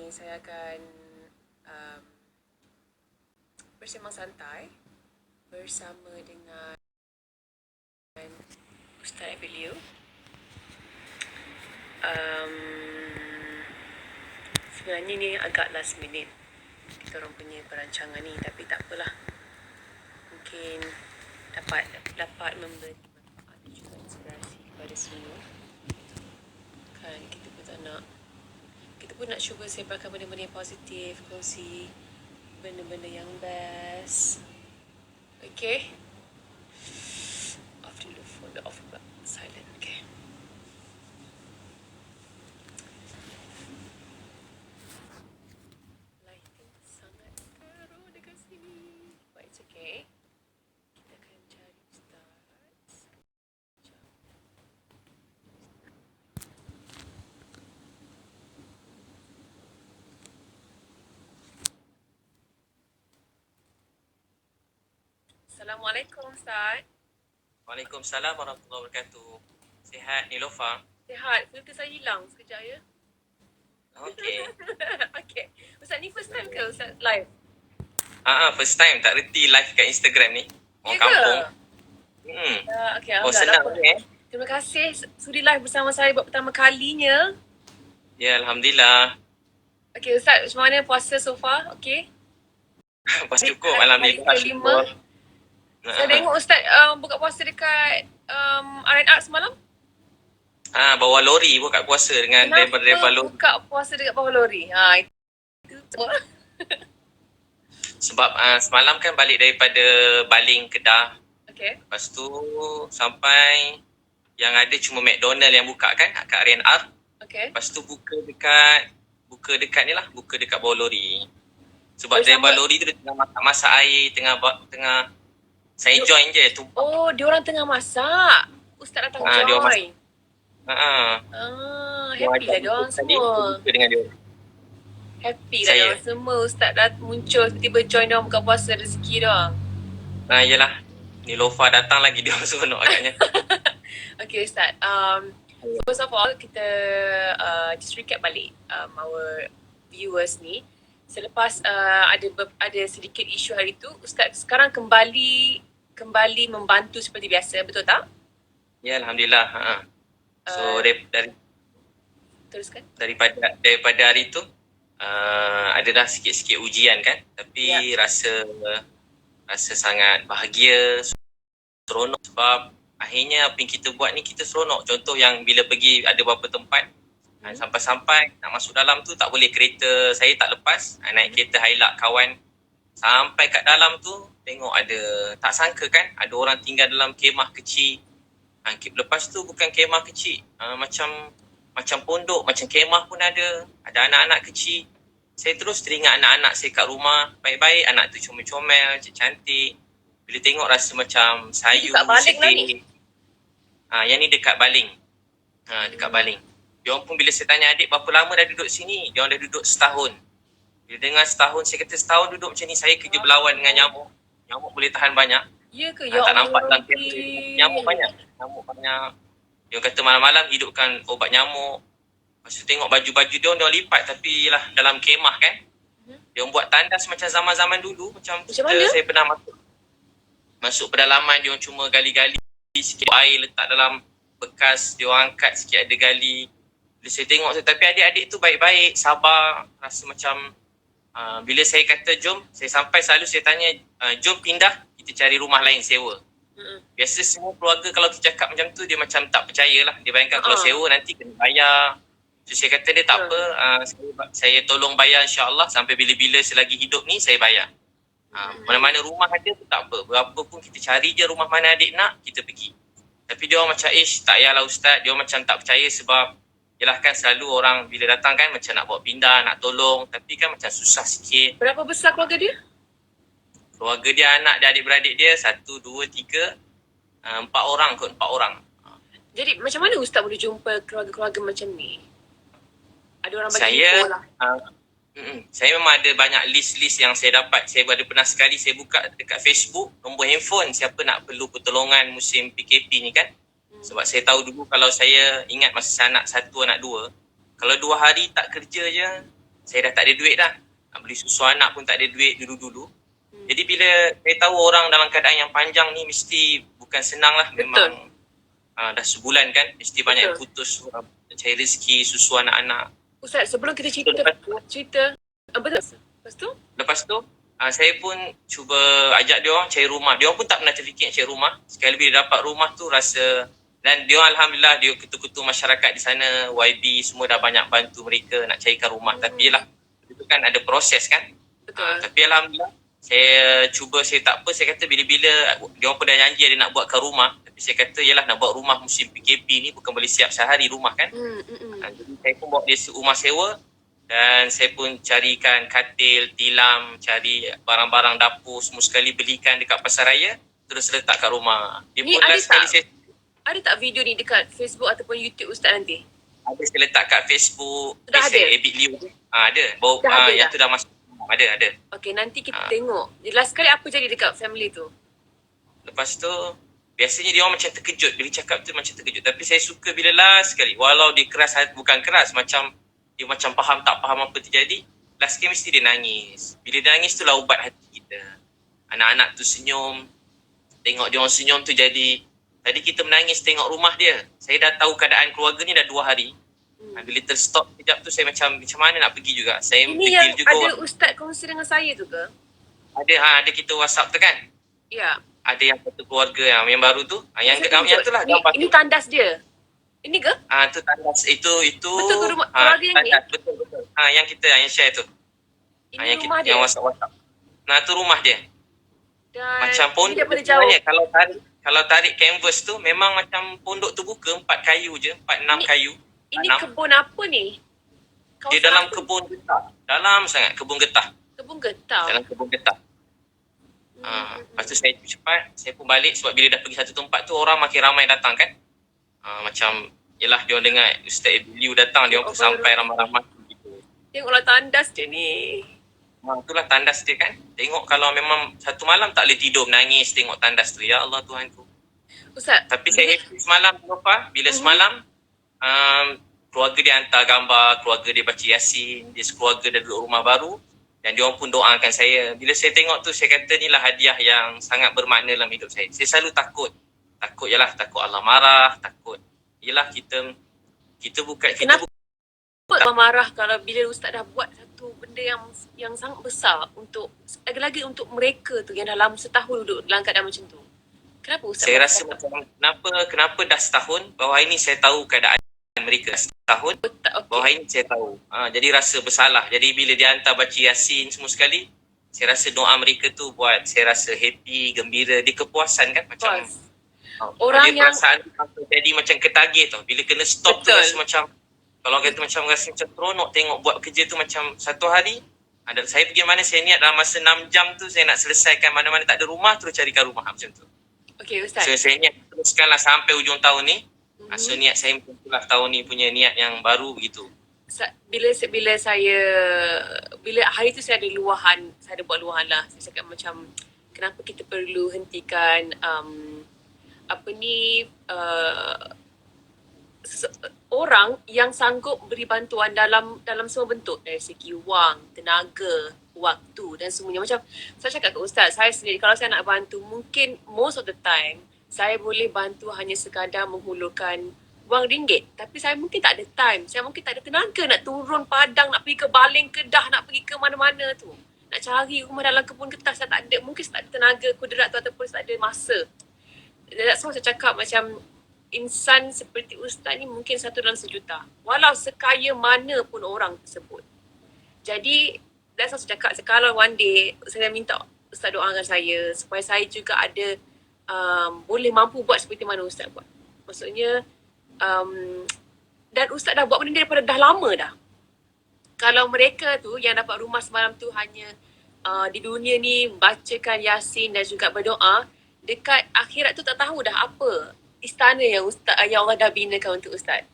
ni saya akan um, bersembang santai bersama dengan Ustaz Abilio. Sebenarnya ni agak last minute kita orang punya perancangan ni, tapi tak apalah. Mungkin dapat memberi manfaat dan juga inspirasi kepada semua. Kan kita pun nak cuba sebarkan benda-benda yang positif, kongsi benda-benda yang best. Okay? Off dulu phone, off pula. Silent, okay. Lighting sangat teruk dekat sini. But it's okay. Kita akan cari start. Assalamualaikum Ustaz. Waalaikumsalam warahmatullahi wabarakatuh. Sihat Nilofa? Sihat. Filter saya hilang sekejap ya. Okey. Okay. Ustaz ni first time ke Ustaz live? First time tak reti live kat Instagram ni. Orang kampung. Okay, Oh, senang ni Terima kasih sudi live bersama saya buat pertama kalinya. Ya, alhamdulillah. Okay Ustaz, macam mana puasa so far? Okay. Pas cukup Hari alhamdulillah. kelima. Saya tengok Ustaz buka puasa dekat R&R semalam. Bawa lori buka puasa dengan driver-driver lori. Buka puasa dekat bawah lori? Itu Sebab semalam kan balik daripada Baling, Kedah. Okay. Lepas tu sampai yang ada cuma McDonald yang buka kan kat R&R. Okay. Lepas tu buka dekat ni lah, buka dekat bawah lori. Sebab driver lori tu dia tengah masak air, tengah saya join je tu. Oh, diorang tengah masak. Ustaz datang Diorang join. masak. Happy lah diorang semua. Buka dengan dia. Happy lah diorang semua. Ustaz dah muncul, tiba-tiba join diorang buka puasa, rezeki diorang. Yelah. Nilofa datang lagi diorang seronok agaknya. Okay Ustaz, first of all kita just recap balik our viewers ni. Selepas ada sedikit isu hari tu, Ustaz sekarang kembali membantu seperti biasa, betul tak? Ya, alhamdulillah. So teruskan. Daripada hari tu ada dah sikit-sikit ujian kan, tapi rasa sangat bahagia, seronok sebab akhirnya apa yang kita buat ni kita seronok. Contoh yang bila pergi ada beberapa tempat, sampai-sampai nak masuk dalam tu tak boleh, kereta saya tak lepas, naik kereta Hilux kawan, sampai kat dalam tu tengok ada, tak sangka kan ada orang tinggal dalam kemah kecil. Lepas tu bukan kemah kecil, macam pondok, macam kemah pun ada anak-anak kecil. Saya terus teringat anak-anak saya kat rumah, baik-baik, anak tu comel-comel, cantik. Bila tengok rasa macam sayu sikit. Yang ni dekat Baling. Dekat Baling. Diorang pun bila saya tanya adik berapa lama dah duduk sini, diorang dah duduk setahun. Bila dengar setahun, saya kata setahun duduk macam ni, saya kerja berlawan dengan nyamuk. Nyamuk boleh tahan banyak. Ya ke? Tak nampak dalam kamera. Nyamuk banyak. Diorang kata malam-malam hidupkan obat nyamuk. Lepas tu tengok baju-baju diorang lipat, tapi lah dalam kemah kan. Diorang buat tandas macam zaman-zaman dulu. Macam saya pernah masuk pedalaman, diorang cuma gali-gali sikit air, letak dalam bekas, diorang angkat sikit ada gali. Bila saya tengok, tapi adik-adik tu baik-baik, sabar, rasa macam bila saya kata jom, saya sampai selalu saya tanya, jom pindah, kita cari rumah lain sewa. Biasa semua keluarga kalau kita cakap macam tu, dia macam tak percaya lah. Dia bayangkan kalau sewa nanti kena bayar. So saya kata dia tak apa, saya tolong bayar insyaAllah, sampai bila-bila selagi hidup ni saya bayar. Mana-mana rumah ada tu tak apa, berapa pun kita cari je rumah mana adik nak, kita pergi. Tapi dia orang macam, tak payahlah Ustaz, dia orang macam tak percaya sebab yelah kan selalu orang bila datang kan macam nak bawa pindah, nak tolong, tapi kan macam susah sikit. Berapa besar keluarga dia? Keluarga dia, anak dia, adik-beradik dia, 1, 2, 3, 4 orang kot, 4 orang. Jadi macam mana Ustaz boleh jumpa keluarga-keluarga macam ni? Ada orang bagi info lah. Saya memang ada banyak list-list yang saya dapat. Saya pernah sekali saya buka dekat Facebook nombor handphone siapa nak perlu pertolongan musim PKP ni kan. Sebab saya tahu dulu kalau saya ingat masa saya anak 1, anak 2, kalau 2 hari tak kerja je, saya dah tak ada duit dah. Nak beli susu anak pun tak ada duit dulu-dulu. Jadi bila saya tahu orang dalam keadaan yang panjang ni mesti bukan senang lah. Memang dah sebulan kan, mesti banyak yang putus cari rezeki, susu anak-anak. Ustaz, sebelum kita cerita betul. Lepas tu saya pun cuba ajak dia orang cari rumah. Dia orang pun tak pernah terfikir cari rumah. Sekali bila dapat rumah tu rasa, dan dia alhamdulillah dia ketua-ketua masyarakat di sana, YB semua dah banyak bantu mereka nak carikan rumah. Tapi yelah, itu kan ada proses kan. Tapi alhamdulillah saya cuba, saya tak apa, saya kata bila-bila dia orang pun dah janji dia nak buatkan rumah. Tapi saya kata yelah, nak buat rumah musim PKP ni bukan boleh siap sehari rumah kan. Jadi saya pun bawa dia rumah sewa. Dan saya pun carikan katil, tilam, cari barang-barang dapur semua sekali, belikan dekat pasar raya, terus letak kat rumah. Dia ni pun last sekali ada tak video ni dekat Facebook ataupun YouTube Ustaz nanti? ada, saya letak kat Facebook. Dah ada? Abid Liu. Ada. Baru yang tu dah masuk. Ada. Okay, nanti kita tengok. Last kali apa jadi dekat family tu? Lepas tu biasanya dia orang macam terkejut bila cakap tu, macam terkejut. Tapi saya suka bila last sekali, walau dia keras, bukan keras, macam dia macam faham tak faham apa terjadi, last sekali mesti dia nangis. Bila dia nangis tu lah ubat hati kita. Anak-anak tu senyum, tengok dia orang senyum tu jadi, tadi kita menangis tengok rumah dia. Saya dah tahu keadaan keluarga ni dah 2 hari. Bila terstop sekejap tu saya macam mana nak pergi juga. Saya ini yang juga ada Ustaz kongsi dengan saya tu ke? Ada kita WhatsApp tu kan. Ya. Ada yang satu keluarga yang baru tu. Yang tu lah. Ini tandas dia. Ini ke? Tu tandas itu. Betul ke rumah keluarga yang ni? Betul. Yang kita yang share tu. Ini yang rumah kita, dia. yang WhatsApp. Tu rumah dia. Dan Macam pondok sebenarnya. Kalau tarik canvas tu memang macam pondok tu buka 4 kayu je, 4-6 kayu. Ini kebun apa ni? Dia dalam kebun getah. Dalam sangat kebun getah. Kebun getah. Dalam kebun getah. Lepas tu saya cepat, saya pun balik sebab bila dah pergi satu tempat tu orang makin ramai datang kan. Macam yelah dia orang dengar Ustaz Liu datang, dia orang pun sampai ramai-ramai gitu. Tengoklah tandas dia ni. Itulah tandas dia kan. Tengok kalau memang satu malam tak boleh tidur menangis tengok tandas tu. Ya Allah Tuhanku. Ustaz. Tapi saya happy semalam bila semalam keluarga dia hantar gambar, keluarga dia baca Yasin, dia sekeluarga dah duduk rumah baru dan dia orang pun doakan saya. Bila saya tengok tu saya kata inilah hadiah yang sangat bermakna dalam hidup saya. Saya selalu takut Allah marah, takut. Yelah kita bukan Kenapa Allah marah kalau bila Ustaz dah buat satu benda yang sangat besar untuk lagi-lagi untuk mereka tu yang dalam setahun duduk dalam keadaan macam tu. Kenapa Ustaz? Saya rasa macam kenapa dah setahun, bahawa ini saya tahu keadaan mereka setahun. Bahawa ini saya tahu. Jadi rasa bersalah. Jadi bila dia hantar baca Yasin semua sekali, saya rasa doa mereka tu buat saya rasa happy, gembira, dia kepuasan kan macam orang dia yang perasaan jadi macam ketagih tau. Bila kena stop tu rasa macam, kalau orang kata macam rasa macam teronok tengok buat kerja tu macam satu hari. Saya pergi mana saya niat dalam masa 6 jam tu saya nak selesaikan mana-mana tak ada rumah terus carikan rumah macam tu. Okey Ustaz. So saya niat teruskanlah sampai hujung tahun ni. So niat saya itulah tahun ni punya niat yang baru begitu. Bila hari tu saya ada luahan, saya ada buat luahan lah. Saya cakap macam kenapa kita perlu hentikan orang yang sanggup beri bantuan dalam semua bentuk, dari segi wang, tenaga, waktu dan semuanya. Macam saya cakap ke Ustaz, saya sendiri kalau saya nak bantu, mungkin most of the time saya boleh bantu hanya sekadar menghulurkan wang ringgit. Tapi saya mungkin tak ada time, saya mungkin tak ada tenaga nak turun padang, nak pergi ke Baling, Kedah, nak pergi ke mana-mana tu. Nak cari rumah dalam kebun getah, saya tak ada, mungkin saya tak ada tenaga kudrat tu ataupun saya tak ada masa. That's why saya cakap macam insan seperti Ustaz ni mungkin 1 dalam 1,000,000. Walau sekaya mana pun orang tersebut. Jadi that's why saya cakap, kalau one day saya minta Ustaz doakan saya supaya saya juga ada boleh mampu buat seperti mana Ustaz buat. Maksudnya dan Ustaz dah buat benda ni daripada dah lama dah. Kalau mereka tu yang dapat rumah semalam tu hanya di dunia ni bacakan Yasin dan juga berdoa, dekat akhirat tu tak tahu dah apa istana yang Allah dah binakan untuk Ustaz.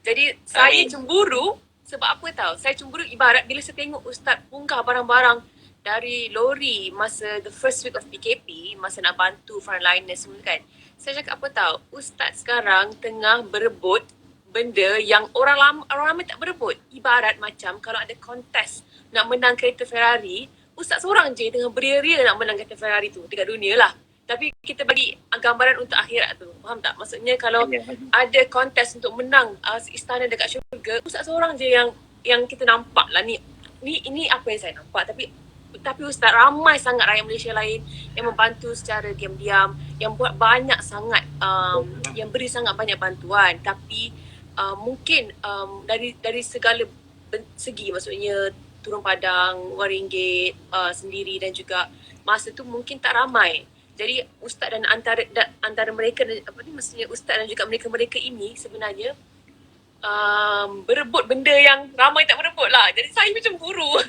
Jadi saya cemburu sebab apa tahu? Saya cemburu ibarat bila saya tengok Ustaz bongkar barang-barang dari lori masa the first week of PKP, masa nak bantu frontliners semua kan. Saya cakap apa tahu? Ustaz sekarang tengah berebut benda yang orang ramai tak berebut. Ibarat macam kalau ada kontes nak menang kereta Ferrari, ustaz seorang je tengah beria-ria nak menang kereta Ferrari tu dekat dunia lah. Tapi kita bagi gambaran untuk akhirat tu. Faham tak? Maksudnya kalau ada kontes untuk menang istana dekat syurga, ustaz seorang je yang kita nampak lah ni. Ini apa yang saya nampak. Tapi ustaz, ramai sangat rakyat Malaysia lain yang membantu secara diam-diam, yang buat banyak sangat, yang beri sangat banyak bantuan. Tapi mungkin dari segala segi, maksudnya turun padang, RM1 sendiri dan juga masa tu mungkin tak ramai. Jadi ustaz dan antara mereka, maksudnya ustaz dan juga mereka-mereka ini sebenarnya berebut benda yang ramai tak berebut lah. Jadi saya macam guru.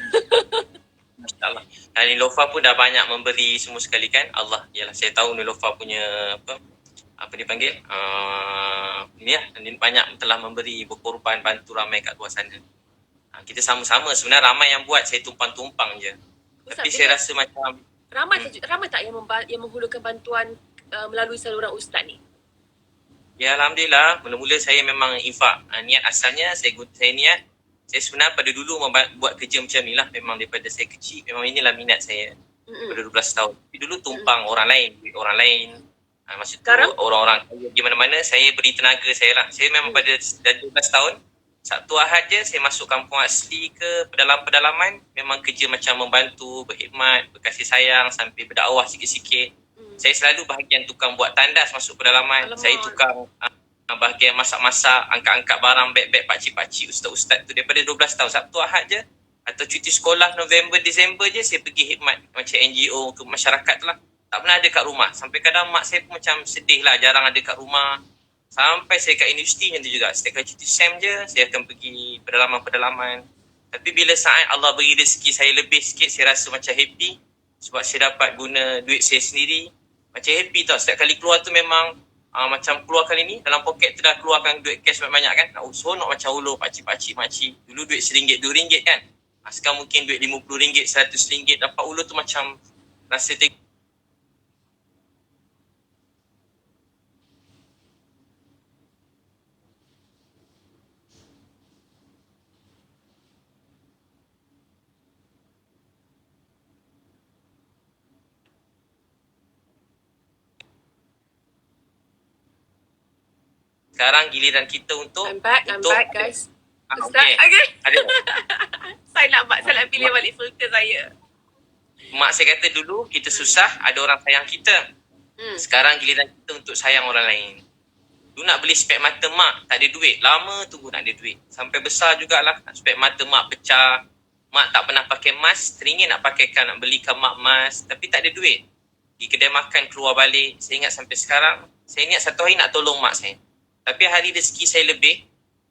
Masya-Allah. Dan Nilofa pun dah banyak memberi semua sekali kan. Allah, yalah saya tahu Nilofa punya apa dipanggil? Ni lah, banyak telah memberi, berkorban, bantu ramai kat luar sana. Kita sama-sama sebenarnya, ramai yang buat, saya tumpang-tumpang je. Ustaz, tapi saya rasa macam ramai tak yang menghulurkan bantuan melalui saluran ustaz ni? ya alhamdulillah, mula-mula saya memang infak. Niat asalnya saya niat, saya sebenarnya pada dulu buat kerja macam ni lah, memang daripada saya kecil, memang inilah minat saya. Pada 12 tahun. Tapi dulu tumpang orang lain, duit orang lain. Maksud tu orang-orang di mana-mana saya beri tenaga saya lah. Saya memang pada 12 tahun, Sabtu Ahad je saya masuk kampung asli ke pedalaman, memang kerja macam membantu, berkhidmat, berkasih sayang sampai berdakwah sikit-sikit. Saya selalu bahagian tukang buat tandas masuk pedalaman. Alamak. Saya tukang bahagian masak-masak, angkat-angkat barang, beg-beg pakcik-pakcik ustaz-ustaz tu daripada 12 tahun. Sabtu Ahad je atau cuti sekolah November, Disember je saya pergi khidmat macam NGO ke masyarakat tu lah. Tak pernah ada kat rumah. Sampai kadang mak saya pun macam sedih lah, jarang ada kat rumah. Sampai saya kat universiti macam tu juga. Setiap kali cuti SEM je, saya akan pergi pedalaman-pedalaman. Tapi bila saat Allah beri rezeki saya lebih sikit, saya rasa macam happy. Sebab saya dapat guna duit saya sendiri. Macam happy tau. Setiap kali keluar tu memang macam keluar kali ni, dalam poket tu dah keluarkan duit cash banyak-banyak kan. Nak seronok macam ulur pakcik-pakcik makcik. Dulu duit RM1, RM2 kan. Sekarang mungkin duit RM50, RM100. Dapat ulur tu macam rasa sekarang giliran kita untuk I'm back guys. Ustaz, okay. okay. saya nak pilih balik filter saya. Mak saya kata dulu kita susah, ada orang sayang kita. Sekarang giliran kita untuk sayang orang lain. Dulu nak beli spek mata mak, tak ada duit. Lama tunggu nak ada duit. Sampai besar jugalah, spek mata mak pecah. Mak tak pernah pakai mask, teringin nak pakaikan, nak belikan mak mask. Tapi tak ada duit. Di kedai makan keluar balik. Saya ingat sampai sekarang, saya niat satu hari nak tolong mak saya. Tapi hari rezeki saya lebih,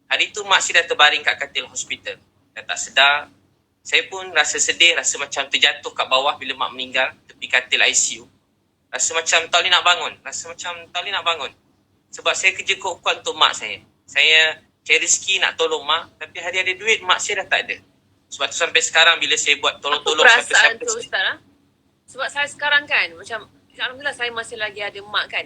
hari tu mak saya dah terbaring kat katil hospital. Dah tak sedar. Saya pun rasa sedih, rasa macam terjatuh kat bawah bila mak meninggal, tepi katil ICU. Rasa macam tak boleh nak bangun. Sebab saya kerja kuat-kuat untuk mak saya. Saya cari rezeki nak tolong mak, tapi hari ada duit, mak saya dah tak ada. Sebab tu sampai sekarang bila saya buat tolong-tolong siapa-siapa. Tu Ustaz? Sebab saya sekarang kan, macam alhamdulillah saya masih lagi ada mak kan.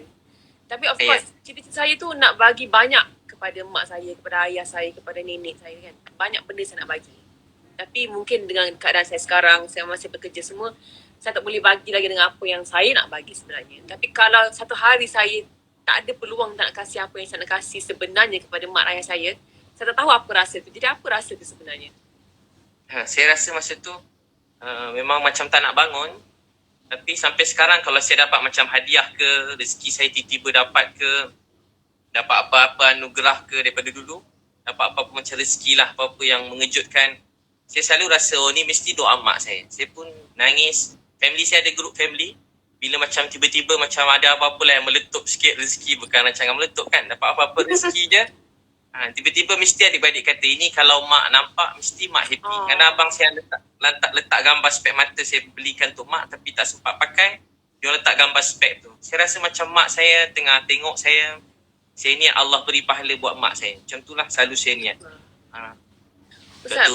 Tapi of course, cita-cita saya tu nak bagi banyak kepada mak saya, kepada ayah saya, kepada nenek saya kan. Banyak benda saya nak bagi. Tapi mungkin dengan keadaan saya sekarang, saya masih bekerja semua, saya tak boleh bagi lagi dengan apa yang saya nak bagi sebenarnya. Tapi kalau satu hari saya tak ada peluang nak kasih apa yang saya nak kasih sebenarnya kepada mak ayah saya tak tahu apa rasa tu. Jadi apa rasa tu sebenarnya? Saya rasa masa tu memang macam tak nak bangun. Tapi sampai sekarang kalau saya dapat macam hadiah ke, rezeki saya tiba-tiba dapat ke, dapat apa-apa anugerah ke daripada dulu, dapat apa-apa macam rezeki lah, apa-apa yang mengejutkan, saya selalu rasa ni mesti doa mak saya. Saya pun nangis. Family saya ada group family. Bila macam tiba-tiba macam ada apa-apa lah yang meletup sikit rezeki, bukan rancangan meletup kan, dapat apa-apa rezeki je. Tiba-tiba mesti adik-beradik kata, ini kalau mak nampak mesti mak happy. Kerana abang saya letak gambar spek mata saya belikan untuk mak tapi tak sempat pakai, dia letak gambar spek tu. Saya rasa macam mak saya tengah tengok saya niat Allah beri pahala buat mak saya. Macam tu lah selalu saya niat. Ustaz,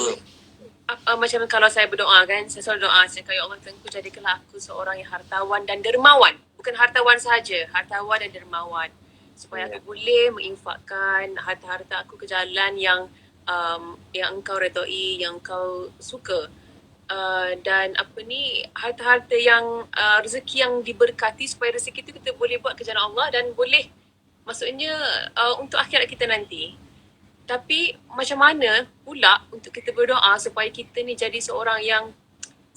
macam kalau saya berdoa kan, saya selalu doa, saya kata, ya Allah, Tuhanku, jadikanlah aku seorang yang hartawan dan dermawan. Bukan hartawan saja, hartawan dan dermawan. supaya aku boleh menginfakkan harta-harta aku ke jalan yang engkau redai, yang engkau suka. Dan harta-harta yang rezeki yang diberkati, supaya rezeki itu kita boleh buat ke jalan Allah dan boleh, maksudnya untuk akhirat kita nanti. Tapi macam mana pula untuk kita berdoa supaya kita ni jadi seorang yang,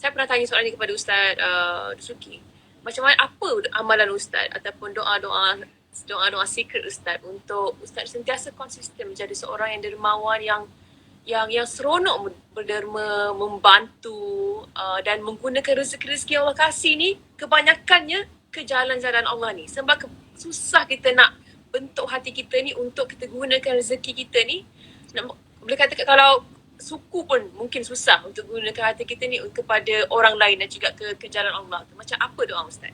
saya pernah tanya soalan ni kepada Ustaz Dusuki. Macam mana, apa amalan Ustaz ataupun doa-doa secret Ustaz untuk Ustaz sentiasa konsisten menjadi seorang yang dermawan, yang seronok berderma, membantu dan menggunakan rezeki-rezeki yang Allah kasih ni kebanyakannya ke jalan-jalan Allah ni. Sebab susah kita nak bentuk hati kita ni untuk kita gunakan rezeki kita ni. Boleh katakan kalau suku pun mungkin susah untuk gunakan hati kita ni kepada orang lain dan juga ke jalan Allah tu. Macam apa doa Ustaz?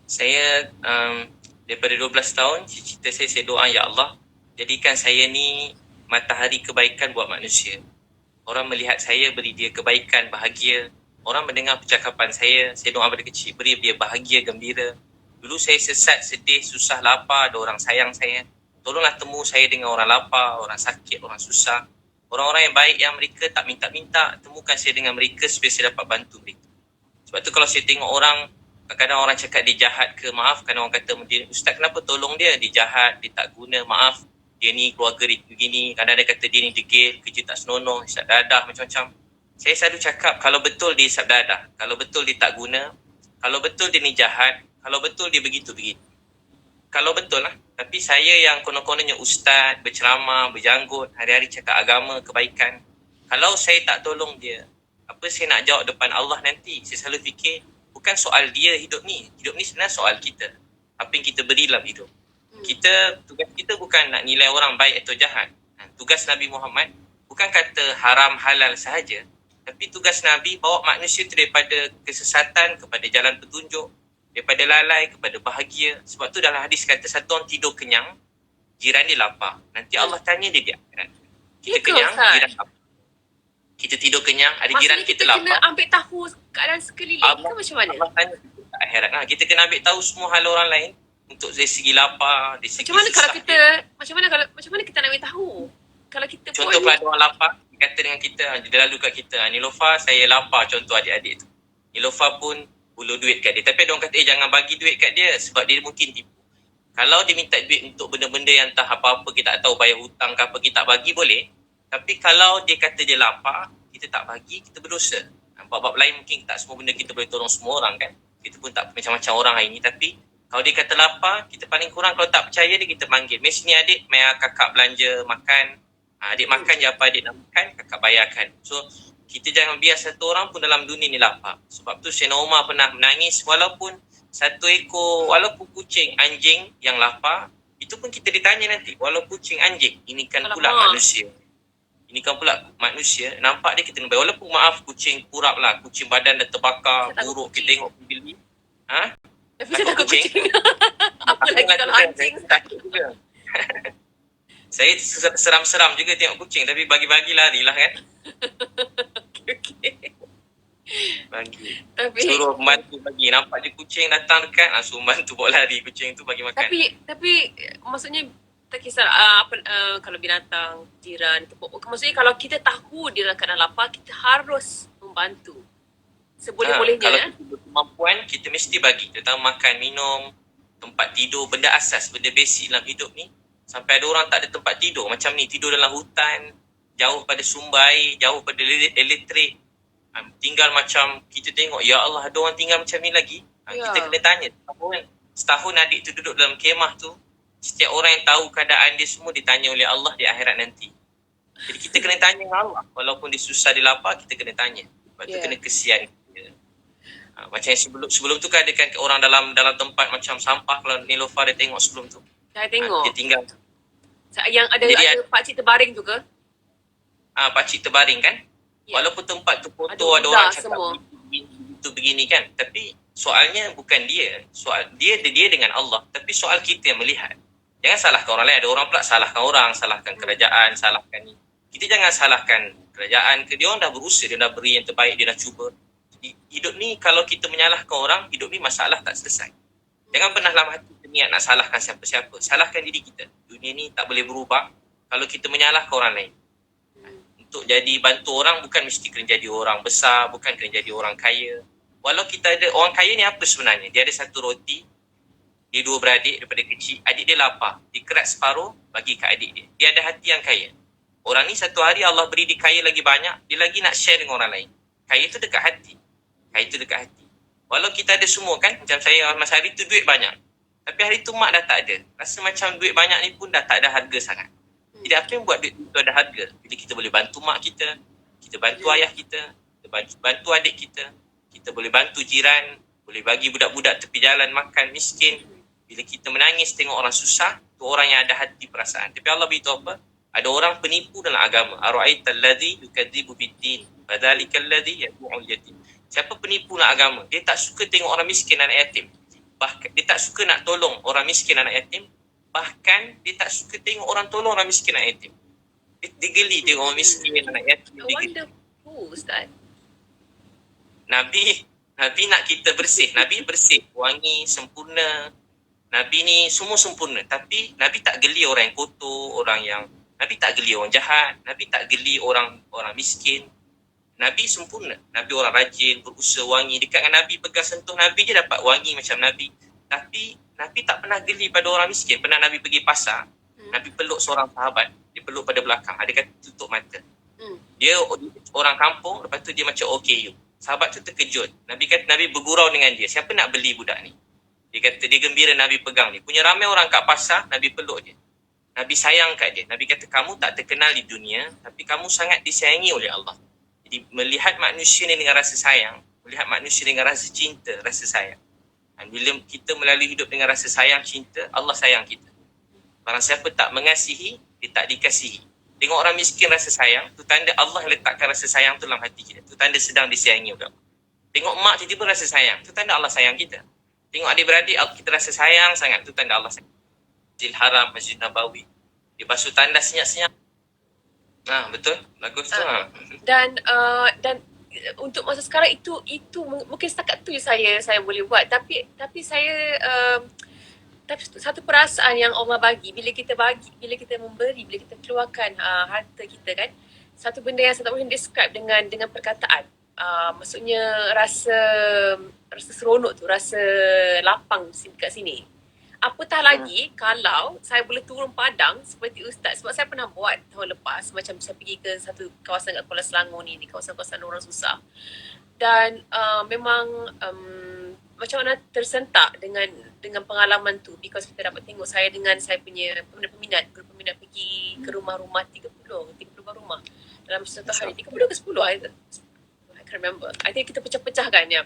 Saya daripada 12 tahun, cita-cita saya doa, ya Allah, jadikan saya ni matahari kebaikan buat manusia. Orang melihat saya, beri dia kebaikan, bahagia. Orang mendengar percakapan saya doa pada kecil, beri dia bahagia, gembira. Dulu saya sesat, sedih, susah, lapar, ada orang sayang saya. Tolonglah temu saya dengan orang lapar, orang sakit, orang susah. Orang-orang yang baik yang mereka tak minta-minta, temukan saya dengan mereka supaya saya dapat bantu mereka. Sebab tu kalau saya tengok orang, kadang-kadang orang cakap dia jahat ke, maaf, kadang orang kata, Ustaz kenapa tolong dia? Dia jahat, dia tak guna, maaf. Dia ni keluarga dia begini, kadang dia kata dia ni degil, kerja tak senonoh, hisap dadah, macam-macam. Saya selalu cakap, kalau betul dia hisap dadah, kalau betul dia tak guna, kalau betul dia ni jahat, kalau betul dia begitu-begitu. Kalau betul lah. Tapi saya yang konon-kononnya ustaz, berceramah, berjanggut, hari-hari cakap agama, kebaikan. Kalau saya tak tolong dia, apa saya nak jawab depan Allah nanti? Saya selalu fikir, bukan soal dia hidup ni. Hidup ni sebenarnya soal kita. Apa yang kita beri dalam hidup. Tugas kita bukan nak nilai orang baik atau jahat. Tugas Nabi Muhammad bukan kata haram halal sahaja, tapi tugas Nabi bawa manusia itu daripada kesesatan kepada jalan petunjuk, daripada lalai kepada bahagia. Sebab tu dalam hadis kata satu orang tidur kenyang, jiran dia lapar. Nanti Allah tanya dia di akhirat. Kita kenyang, jiran lapar. Kita tidur kenyang, ada jiran kita lapar. Maksudnya kita kena ambil tahu keadaan sekeliling ke macam mana? Allah tanya kita di akhirat. Kita kena ambil tahu semua hal orang lain. Untuk dari segi lapar, dari segi macam mana susah. Kalau kita, macam mana kita nak ambil tahu? Kalau kita contoh kalau ada orang lapar, dia kata dengan kita, dia lalu kat kita, Nilofa saya lapar, contoh adik-adik tu. Nilofa pun hulur duit kat dia. Tapi ada orang kata, jangan bagi duit kat dia sebab dia mungkin tipu. Kalau dia minta duit untuk benda-benda yang entah apa-apa, kita tak tahu bayar hutang ke apa, kita tak bagi boleh. Tapi kalau dia kata dia lapar, kita tak bagi, kita berdosa. Bab-bab lain mungkin tak semua benda kita boleh tolong semua orang kan. Kita pun tak macam-macam orang hari ni. Tapi kalau dia kata lapar, kita paling kurang kalau tak percaya dia, kita panggil. Mari sini adik, mari kakak belanja, makan. Adik makan je apa adik nak makan, kakak bayarkan. So, kita jangan biar satu orang pun dalam dunia ni lapar. Sebab tu Sayyidina Umar pernah menangis walaupun satu ekor, walaupun kucing, anjing yang lapar, itu pun kita ditanya nanti. Walaupun kucing, anjing, ini kan pula manusia. Ini kan pula manusia, nampak dia kita nampak. Walaupun maaf kucing kurap lah, kucing badan dah terbakar, buruk, kita tengok bili. Tapi saya takut kucing. Apa lagi kalau anjing? Takut juga. Saya seram-seram juga tengok kucing, tapi bagi-bagi larilah kan. Okay. Bagi. Tapi, suruh membantu bagi. Nampak dia kucing datang dekat, suruh membantu bawa lari kucing tu bagi makan. Tapi maksudnya tak kisah kalau binatang, jiran, maksudnya kalau kita tahu dia dalam keadaan lapar, kita harus membantu. Seboleh-bolehnya. Kalau kita berkemampuan, kita mesti bagi. Terutama makan, minum, tempat tidur, benda asas, benda basic dalam hidup ni. Sampai ada orang tak ada tempat tidur. Macam ni, tidur dalam hutan, jauh pada sumber air, jauh pada elektrik. Tinggal macam, kita tengok, ya Allah, ada orang tinggal macam ni lagi. Kita kena tanya. Setahun adik tu duduk dalam kemah tu, setiap orang yang tahu keadaan dia semua ditanya oleh Allah di akhirat nanti. Jadi kita kena tanya dengan Allah. Walaupun dia susah, dia lapar, kita kena tanya. Lepas tu kena kesian. Macam sebelum tu kan ada kan orang dalam tempat macam sampah. Kalau Nilofa dia tengok sebelum tu. Saya tengok. Dia tinggal. Yang ada pakcik terbaring tu ke? Pakcik terbaring kan? Walaupun tempat tu kotor, ada orang cakap begini kan. Tapi soalnya bukan dia. Soal dia dengan Allah. Tapi soal kita yang melihat. Jangan salahkan orang lain. Ada orang pula salahkan orang, salahkan kerajaan, salahkan ni. Kita jangan salahkan kerajaan ke. Dia orang dah berusaha, dia dah beri yang terbaik, dia dah cuba. Hidup ni kalau kita menyalahkan orang, hidup ni masalah tak selesai. Jangan pernah dalam hati kita niat nak salahkan siapa-siapa. Salahkan diri kita. Dunia ni tak boleh berubah kalau kita menyalahkan orang lain. Untuk jadi bantu orang bukan mesti kena jadi orang besar, bukan kena jadi orang kaya. Walau kita ada, orang kaya ni apa sebenarnya? Dia ada satu roti, dia dua beradik daripada kecil, adik dia lapar, dia kerat separuh bagi kat adik dia. Dia ada hati yang kaya. Orang ni satu hari Allah beri dia kaya lagi banyak, dia lagi nak share dengan orang lain. Kaya tu dekat hati. Kaya tu dekat hati. Walau kita ada semua kan, macam saya masa hari tu duit banyak. Tapi hari tu mak dah tak ada. Rasa macam duit banyak ni pun dah tak ada harga sangat. Jadi apa yang buat duit itu ada harga? Bila kita boleh bantu mak kita, kita bantu ayah kita bantu adik kita boleh bantu jiran, boleh bagi budak-budak tepi jalan makan, miskin. Bila kita menangis tengok orang susah, tu orang yang ada hati perasaan. Tapi Allah beritahu apa? Ada orang penipu dalam agama. Ara'aital ladzi yukadzibu bid-din, fadzalikal ladzi yad'ul yatim. Siapa penipu dalam agama? Dia tak suka tengok orang miskin dan anak yatim. Bahkan dia tak suka nak tolong orang miskin dan anak yatim. Bahkan dia tak suka tengok orang tolong orang miskin dan anak yatim. Dia geli tengok orang miskin dan anak yatim. Wonderful, Ustaz. Nabi nak kita bersih. Nabi bersih, wangi, sempurna. Nabi ni semua sempurna. Tapi Nabi tak geli orang yang kotor, Nabi tak geli orang jahat, Nabi tak geli orang miskin. Nabi sempurna. Nabi orang rajin, berusaha wangi. Dekat dengan Nabi, pegang sentuh Nabi je dapat wangi macam Nabi. Tapi Nabi tak pernah geli pada orang miskin. Pernah Nabi pergi pasar, Nabi peluk seorang sahabat. Dia peluk pada belakang. Ada kata tutup mata. Dia orang kampung, lepas tu dia macam OKU. Sahabat tu terkejut. Nabi kata, Nabi bergurau dengan dia. Siapa nak beli budak ni? Dia kata, dia gembira Nabi pegang dia. Punya ramai orang kat pasar, Nabi peluk dia. Nabi sayang kat dia. Nabi kata, kamu tak terkenal di dunia, tapi kamu sangat disayangi oleh Allah. Jadi, melihat manusia ni dengan rasa sayang, melihat manusia dengan rasa cinta, rasa sayang. Dan bila kita melalui hidup dengan rasa sayang, cinta, Allah sayang kita. Barang siapa tak mengasihi, dia tak dikasihi. Tengok orang miskin rasa sayang, tu tanda Allah letakkan rasa sayang tu dalam hati kita. Tu tanda sedang disayangi oleh Allah. Tengok mak tiba-tiba rasa sayang, tu tanda Allah sayang kita. Tengok adik-beradik kita rasa sayang sangat, tu tanda Allah sayang. Masjid Haram, Masjid Nabawi, dia basuh tandas senyap-senyap. Betul, bagus tu. Dan untuk masa sekarang itu mungkin setakat tu je saya boleh buat, tapi saya tapi satu perasaan yang Allah bagi bila kita memberi, bila kita keluarkan harta kita kan, satu benda yang saya tak boleh describe dengan perkataan. Maksudnya rasa seronok tu, rasa lapang kat sini. Apatah lagi kalau saya boleh turun padang seperti Ustaz, sebab saya pernah buat tahun lepas, macam saya pergi ke satu kawasan kat Kuala Selangor ni, kawasan-kawasan orang susah. Dan memang macam mana tersentak dengan pengalaman tu, because kita dapat tengok saya dengan saya punya peminat pergi ke rumah-rumah 30 rumah dalam satu hari, 30 ke 10 I can't remember. I think kita pecah-pecahkan ya.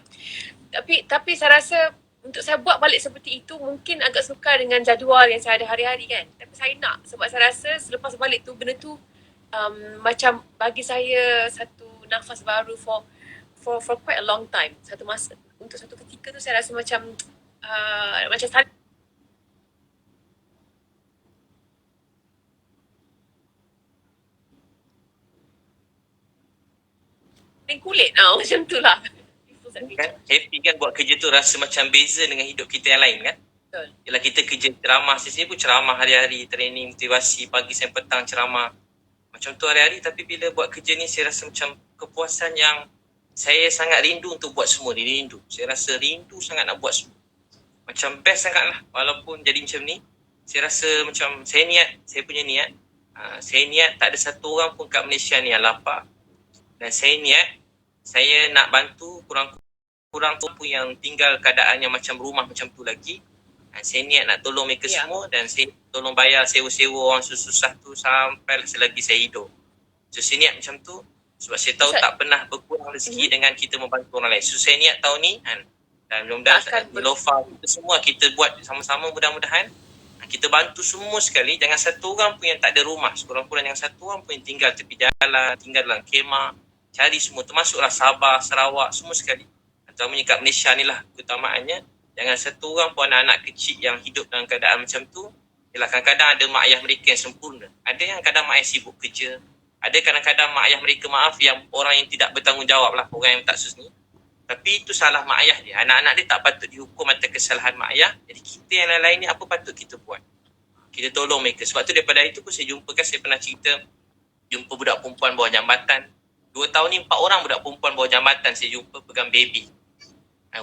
Tapi saya rasa untuk saya buat balik seperti itu mungkin agak sukar dengan jadual yang saya ada hari-hari kan. Tapi saya nak, sebab saya rasa selepas balik tu benda tu macam bagi saya satu nafas baru for quite a long time. Satu masa, untuk satu ketika tu saya rasa macam saling kulit macam tu lah. Kan? Happy kan buat kerja tu, rasa macam beza dengan hidup kita yang lain kan. Betul. Yelah kita kerja ceramah, saya pun ceramah hari-hari, training, motivasi, pagi sampai petang ceramah. Macam tu hari-hari, tapi bila buat kerja ni saya rasa macam kepuasan yang saya sangat rindu untuk buat semua ni, rindu. Saya rasa rindu sangat nak buat semua. Macam best sangat lah, walaupun jadi macam ni. Saya rasa macam saya punya niat, saya niat tak ada satu orang pun kat Malaysia ni yang lapar. Dan saya niat, saya nak bantu kurang tu pun yang tinggal keadaan yang macam rumah macam tu lagi. Saya niat nak tolong mereka semua, dan saya tolong bayar sewa-sewa orang susah tu sampai selagi saya hidup. So saya niat macam tu sebab saya tahu tak pernah berkurang rezeki dengan kita membantu orang lain. So saya niat tahun ni dan mudah-mudahan Lofa kita semua kita buat sama-sama, mudah-mudahan kita bantu semua sekali. Jangan satu orang pun yang tak ada rumah, sekurang-kurang jangan satu orang pun yang tinggal tepi jalan, tinggal dalam kemah. Cari semua, termasuklah Sabah, Sarawak, semua sekali. Terutamanya kat Malaysia ni lah keutamaannya. Jangan satu orang pun anak-anak kecil yang hidup dalam keadaan macam tu. Yelah, kadang-kadang ada mak ayah mereka yang sempurna. Ada yang kadang mak ayah sibuk kerja. Ada kadang-kadang mak ayah mereka yang orang yang tidak bertanggungjawab lah, orang yang tak susni. Tapi itu salah mak ayah dia. Anak-anak dia tak patut dihukum atas kesalahan mak ayah. Jadi kita yang lain-lain ni apa patut kita buat? Kita tolong mereka. Sebab tu daripada hari tu pun saya jumpa kan, saya pernah cerita jumpa budak perempuan bawah jambatan. 2 tahun ni 4 orang budak perempuan bawah jambatan saya jumpa pegang baby.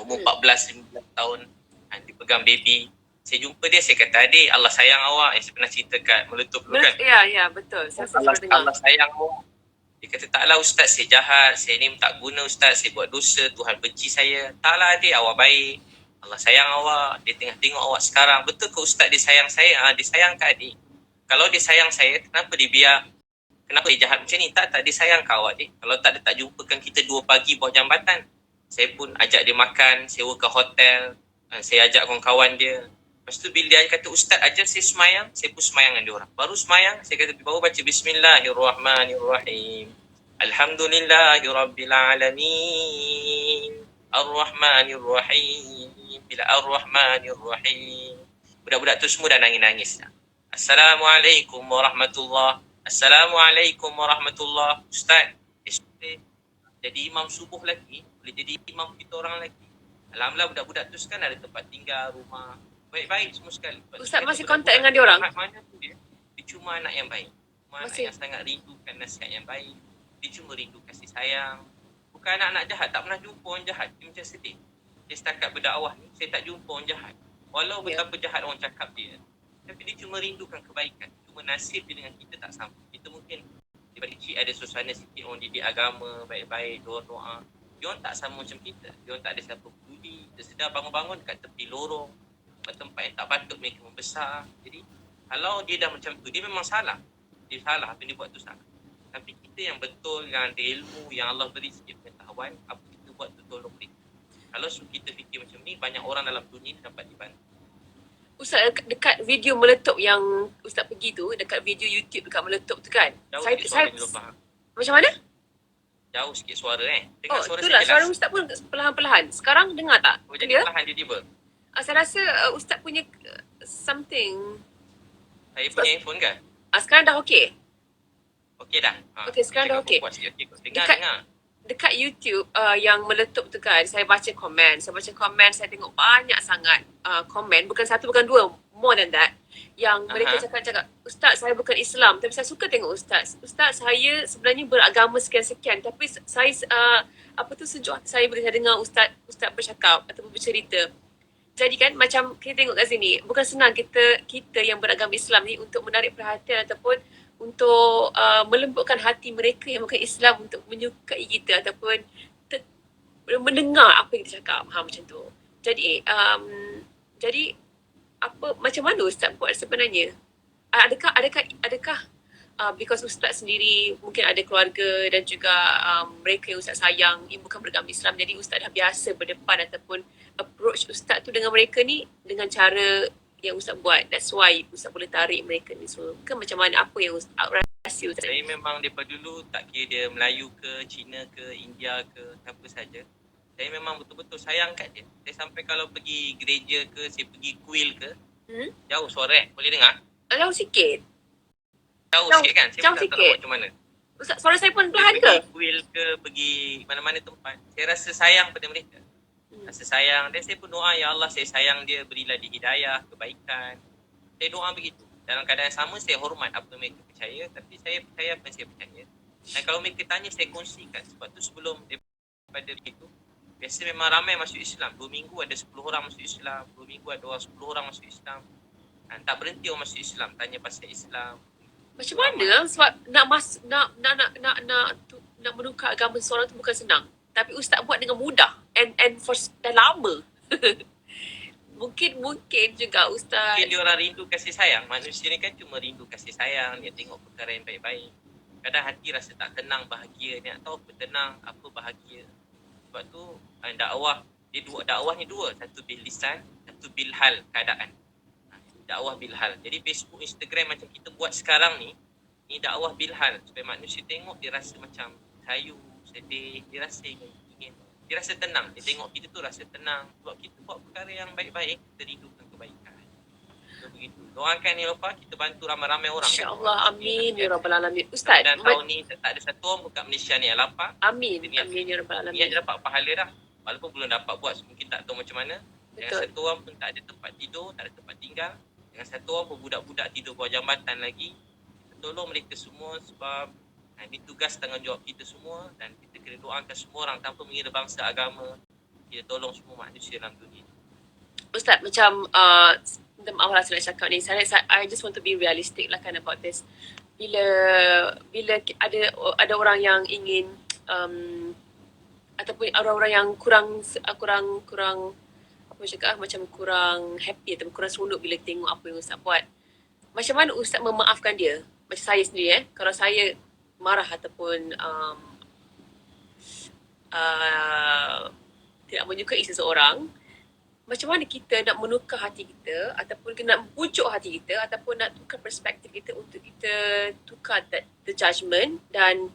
Umur 14-15 tahun. Dia pegang baby. Saya jumpa dia, saya kata, adik, Allah sayang awak. Saya pernah cerita kat Meletup dulu kan. Ya, betul. Saya selalu dengar. Allah sayang awak. Dia kata, taklah ustaz, saya jahat. Saya ni tak guna ustaz. Saya buat dosa. Tuhan benci saya. Taklah adik, awak baik. Allah sayang awak. Dia tengah tengok awak sekarang. Betul ke ustaz dia sayang saya? Dia sayang ke adik? Kalau dia sayang saya, kenapa dia biar? Kenapa dia jahat macam ni? Tak, dia sayang ke awak dia. Kalau tak, dia tak jumpakan kita 2 pagi bawah jambatan. Saya pun ajak dia makan, sewakan hotel. Saya ajak kawan-kawan dia. Lepas tu bila dia kata, ustaz ajar saya semayang, saya pun semayang dengan dia orang. Baru semayang, saya kata, baru baca Bismillahirrahmanirrahim. Alhamdulillahirrabbilalamin. Ar-Rahmanirrahim. Bila Ar-Rahmanirrahim. Budak-budak tu semua dah nangis-nangis. Assalamualaikum warahmatullahi. Assalamualaikum warahmatullahi. Ustaz, jadi imam subuh lagi, boleh jadi imam kita orang lagi. Alhamdulillah budak-budak tu sekarang ada tempat tinggal, rumah. Baik-baik semua sekali. Ustaz masih kontak dengan dia orang? Mana tu dia? Dia cuma anak yang baik. Cuma anak yang sangat rindukan nasihat yang baik. Dia cuma rindu kasih sayang. Bukan anak-anak jahat. Tak pernah jumpa orang jahat. Dia macam sedih. Dia setakat berdakwah ni, saya tak jumpa orang jahat. Walau betapa jahat orang cakap dia. Tapi dia cuma rindukan kebaikan. Cuma nasib dia dengan kita tak sama. Kita mungkin daripada kecil ada suasana sikit orang didik agama, baik-baik, doa-doa. Dia orang tak sama macam kita. Dia orang tak ada siapa peduli. Dia sedar bangun-bangun dekat tepi lorong. Tempat yang tak patut mereka membesar. Jadi kalau dia dah macam tu, dia memang salah. Dia salah, apa yang dia buat tu salah. Tapi kita yang betul, yang ada ilmu, yang Allah beri sikit pengetahuan, apa kita buat tu tolong mereka. Kalau kita fikir macam ni, banyak orang dalam dunia dapat dibantu. Ustaz, dekat video Meletup yang Ustaz pergi tu, dekat video YouTube dekat Meletup tu kan, Jauh saya dulu faham. Macam mana? Jauh sikit suara Dengar suara itulah, saya jelas. suara Ustaz pun perlahan-perlahan. Sekarang dengar tak? Jadi Dia? perlahan dia tiba. Saya rasa Ustaz punya something. Saya punya handphone kan? Sekarang dah okey? Okey dah. Okey, sekarang dah okey. Dengar. Dekat YouTube yang Meletup tu kan, saya baca komen. Saya tengok banyak sangat komen. Bukan satu, bukan dua. More than that. Yang mereka cakap, Ustaz, saya bukan Islam. Tapi saya suka tengok Ustaz. Ustaz, saya sebenarnya beragama sekian-sekian. Tapi saya, sejuk hati saya bila saya dengar Ustaz bercakap ataupun bercerita. Jadi kan macam kita tengok kat sini, bukan senang kita yang beragama Islam ni untuk menarik perhatian ataupun untuk melembutkan hati mereka yang bukan Islam untuk menyukai kita ataupun mendengar apa yang kita cakap. Macam tu. Jadi macam mana Ustaz buat sebenarnya? Adakah because Ustaz sendiri mungkin ada keluarga dan juga mereka yang Ustaz sayang yang bukan beragama Islam, jadi Ustaz dah biasa berdepan ataupun approach Ustaz tu dengan mereka ni dengan cara yang Ustaz buat. That's why Ustaz boleh tarik mereka ni semua. Ke macam mana, apa yang Ustaz rahsia Ustaz? Saya memang daripada dulu tak kira dia Melayu ke, Cina ke, India ke, apa saja. Saya memang betul-betul sayang kat dia. Saya sampai kalau pergi gereja ke, saya pergi kuil ke, jauh suara boleh dengar? Jauh sikit. Jauh sikit kan? Saya pun tak tahu macam mana. Ustaz, suara saya pun perlahan ke? Pergi kuil ke, pergi mana-mana tempat. Saya rasa sayang pada mereka. Rasa sayang. Dan saya pun doa, ya Allah, saya sayang dia, berilah dia hidayah, kebaikan. Saya doa begitu. Dalam keadaan yang sama, saya hormat apa mereka percaya. Tapi saya percaya apa yang saya percaya. Dan kalau mereka tanya, saya kongsikan. Sebab tu sebelum daripada itu, biasa memang ramai masuk Islam. 2 minggu ada 10 orang masuk Islam. 2 minggu ada 10 orang masuk Islam. Tak berhenti orang masuk Islam. Tanya pasal Islam. Macam mana? Sebab nak menukar agama seorang tu bukan senang. Tapi Ustaz buat dengan mudah. And for dah lama. mungkin juga Ustaz. Mungkin dia orang rindu kasih sayang. Manusia ni kan cuma rindu kasih sayang. Dia tengok perkara yang baik-baik. Kadang hati rasa tak tenang, bahagia. Dia nak tahu apa tenang, apa bahagia. Sebab tu dakwah. Dakwah ni dua. Satu bil lisan, satu bil hal, keadaan. Dakwah bilhal. Jadi Facebook, Instagram macam kita buat sekarang ni dakwah bilhal. Supaya manusia tengok, dia rasa macam kayu, sedih, dia rasa ingin. Dia rasa tenang. Dia tengok kita tu rasa tenang. Sebab kita buat perkara yang baik-baik, kita rindukan kebaikan. So begitu. Doakan ni Lofa, kita bantu ramai-ramai orang. InsyaAllah, amin ya Rabbal Alamin. Ustaz, dan tahun ni tak ada satu orang bukan Malaysia ni yang lapar. Amin ya Rabbal Alamin. Niat dapat pahala dah. Walaupun belum dapat buat, mungkin tak tahu macam mana. Dengan Betul. satu orang pun tak ada tempat tidur, tak ada tempat tinggal. Dengan satu orang pun budak-budak tidur bawah jambatan lagi. Kita tolong mereka semua sebab ini tugas tanggungjawab kita semua dan kita kena doakan semua orang tanpa mengira bangsa, agama. Kita tolong semua manusia dalam dunia. Ustaz, macam minta maaf lah saya nak cakap ni. I just want to be realistic lah kan about this. Bila ada orang yang ingin ataupun orang-orang yang kurang apa cakap macam kurang happy atau kurang seronok bila tengok apa yang Ustaz buat. Macam mana Ustaz memaafkan dia? Macam saya sendiri kalau saya marah ataupun tidak menyukai seseorang, macam mana kita nak menukar hati kita ataupun nak bujuk hati kita ataupun nak tukar perspektif kita untuk kita tukar the judgement dan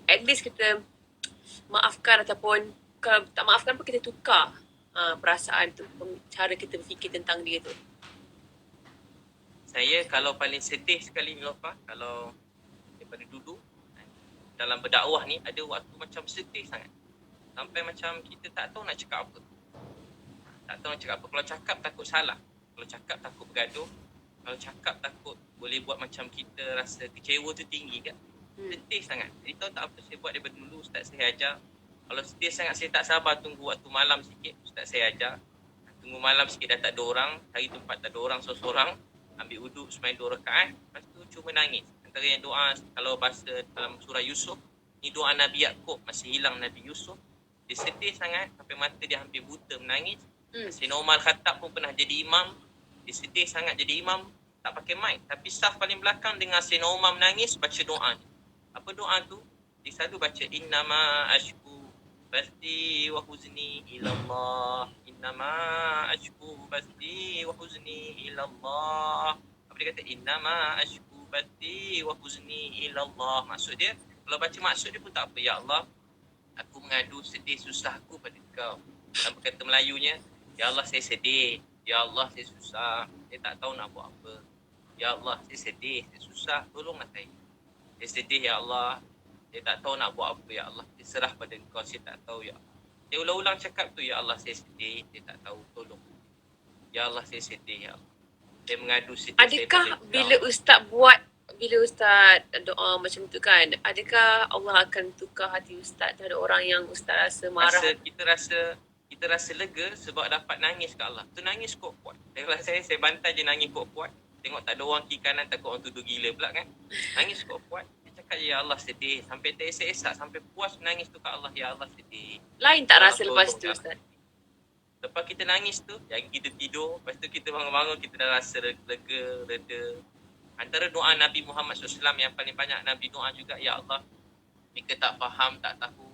at least kita maafkan ataupun kalau tak maafkan pun kita tukar perasaan tu, cara kita berfikir tentang dia tu. Saya kalau paling sedih sekali Nilofa, kalau daripada dulu dalam berdakwah ni ada waktu macam sedih sangat. Sampai macam kita tak tahu nak cakap apa. Tak tahu nak cakap apa. Kalau cakap takut salah. Kalau cakap takut bergaduh. Kalau cakap takut boleh buat macam kita rasa kecewa tu tinggi kan. Sedih sangat. Jadi tahu tak apa saya buat daripada dulu, Ustaz saya ajar. Kalau sedih sangat saya tak sabar tunggu waktu malam sikit, Ustaz saya ajar. Tunggu malam sikit dah tak ada orang, cari tempat tak ada orang seorang-seorang. Ambil wuduk sembahyang 2 rakaat, lepas tu cuma nangis. Antara yang doa kalau bahasa dalam surah Yusuf, ni doa Nabi Yaakob, masih hilang Nabi Yusuf. Dia sedih sangat sampai mata dia hampir buta menangis. Sayyidina Umar Khattab pun pernah jadi imam. Dia sedih sangat jadi imam, tak pakai mic. Tapi saf paling belakang dengar Sayyidina Umar menangis, baca doa ni. Apa doa tu? Dia selalu baca innama ashku basti wa huzni ilallah. Innama ashku basti wa huzni ilallah. Apa dia kata? Innama ashku basti wa huzni ilallah. Maksud dia, kalau baca maksud dia pun tak apa. Ya Allah, aku mengadu sedih susahku pada kau. Dalam kata Melayunya, ya Allah saya sedih. Ya Allah saya susah. Saya tak tahu nak buat apa. Ya Allah saya sedih, saya susah. Tolonglah saya. Saya sedih ya Allah. Saya tak tahu nak buat apa ya Allah. Saya serah pada engkau, saya tak tahu ya Allah. Saya ulang-ulang cakap tu, ya Allah saya sedih. Saya tak tahu, tolong. Ya Allah saya sedih ya Allah. Saya mengadu sedih. Adakah bila Ustaz doa macam tu kan, adakah Allah akan tukar hati Ustaz terhadap orang yang Ustaz rasa marah? Kita rasa lega sebab dapat nangis ke Allah. Tu nangis kuat-kuat. Kalau saya bantai je nangis kuat-kuat. Tengok tak ada orang kiri kanan, takut orang tuduh gila pula kan. Nangis kuat-kuat. Dia cakap ya Allah sedih. Sampai tak esak-esak. Sampai puas menangis tu ke Allah. Ya Allah sedih. Lain tak Allah rasa lepas tu Ustaz? Lepas kita nangis tu, yang kita tidur. Lepas tu kita bangun-bangun, kita dah rasa lega, reda. Antara doa Nabi Muhammad SAW yang paling banyak Nabi doa juga, ya Allah, mereka tak faham, tak tahu,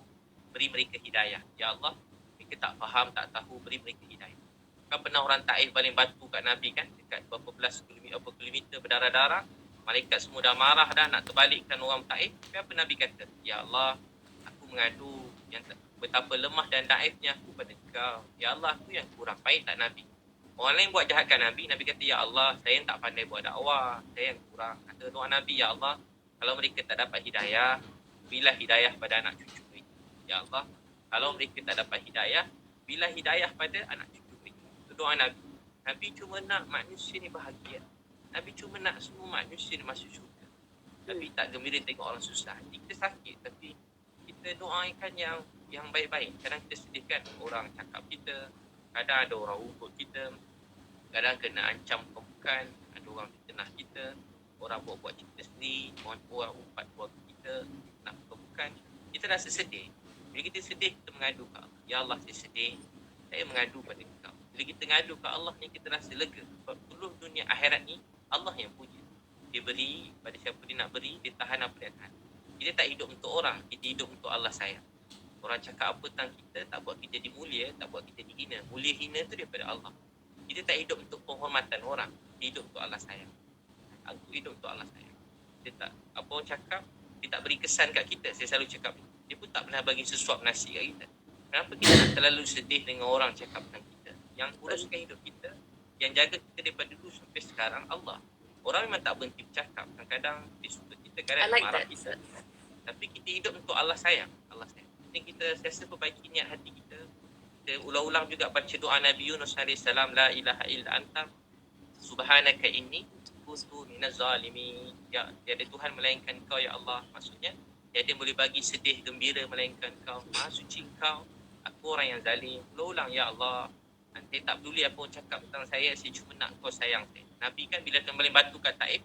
beri mereka hidayah. Ya Allah, mereka tak faham, tak tahu, beri mereka hidayah. Kan pernah orang Taif baling batu kat Nabi kan, dekat berapa belas kilometer berdarah-darah. Malaikat semua dah marah dah nak terbalikkan orang Taif. Tapi apa Nabi kata? Ya Allah, aku mengadu yang betapa lemah dan daifnya aku pada kau. Ya Allah, aku yang kurang. Baik tak Nabi? Orang lain buat jahatkan Nabi. Nabi kata, ya Allah, saya tak pandai buat dakwah. Saya yang kurang. Kata doa Nabi, ya Allah, kalau mereka tak dapat hidayah, berilah hidayah pada anak cucu mereka. Ya Allah, kalau mereka tak dapat hidayah, berilah hidayah pada anak cucu mereka. Itu doa Nabi. Nabi cuma nak manusia ni bahagia. Nabi cuma nak semua manusia ni masuk syurga. Nabi tak gembira tengok orang susah. Kita sakit, tapi kita doakan yang baik-baik. Kadang kita sedihkan orang cakap kita. Kadang ada orang ugut kita. Kadang kena ancam bukan. Ada orang fitnah kita. Orang buat-buat kita sendiri. Orang umpat keluarga kita. Nak bukan. Kita rasa sedih. Bila kita sedih, kita mengadu ke Allah. Ya Allah, saya sedih. Saya mengadu pada kau. Bila kita mengadu ke Allah ni, kita rasa lega. Sebab seluruh dunia akhirat ni, Allah yang punya. Dia beri pada siapa dia nak beri. Dia tahan apa dia tahan. Kita tak hidup untuk orang. Kita hidup untuk Allah sayang. Orang cakap apa tentang kita, tak buat kita jadi mulia, tak buat kita dihina. Mulia hina tu daripada Allah. Kita tak hidup untuk penghormatan orang. Kita hidup untuk Allah sayang. Aku hidup untuk Allah sayang. Dia tak, apa orang cakap, dia tak beri kesan kat kita. Saya selalu cakap, dia pun tak pernah bagi sesuap nasi kat kita. Kenapa kita nak terlalu sedih dengan orang cakap tentang kita? Yang uruskan hidup kita, yang jaga kita daripada dulu sampai sekarang, Allah. Orang memang tak berhenti bercakap. Kadang-kadang dia suka kita, kadang I like marah that, kita. Tapi kita hidup untuk Allah sayang. Allah sayang. penting kita sentiasa perbaiki niat hati kita. Kita ulang-ulang juga baca doa Nabi Yunus AS, la ilaha illa anta subhanaka inni kuntu minaz zalimin. Ya, tiada Tuhan melainkan Kau ya Allah. Maksudnya tiada boleh bagi sedih gembira melainkan Kau. Maha suci Kau, aku orang yang zalim. Ulang ya Allah. Nanti tak peduli apa orang cakap tentang saya cuma nak Kau sayang saya. Nabi kan bila kembali batu kat Taif,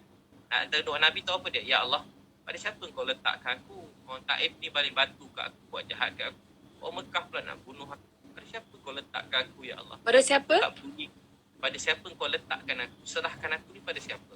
antara doa Nabi tu apa dia? Ya Allah, pada siapa Kau letakkan aku? Orang Taif ni balik batu kat aku, buat jahat kat aku. Orang Mekah pula nak bunuh aku. Pada siapa Kau letakkan aku ya Allah? Pada siapa? Tak peduli. Pada siapa Kau letakkan aku? Serahkan aku ni pada siapa?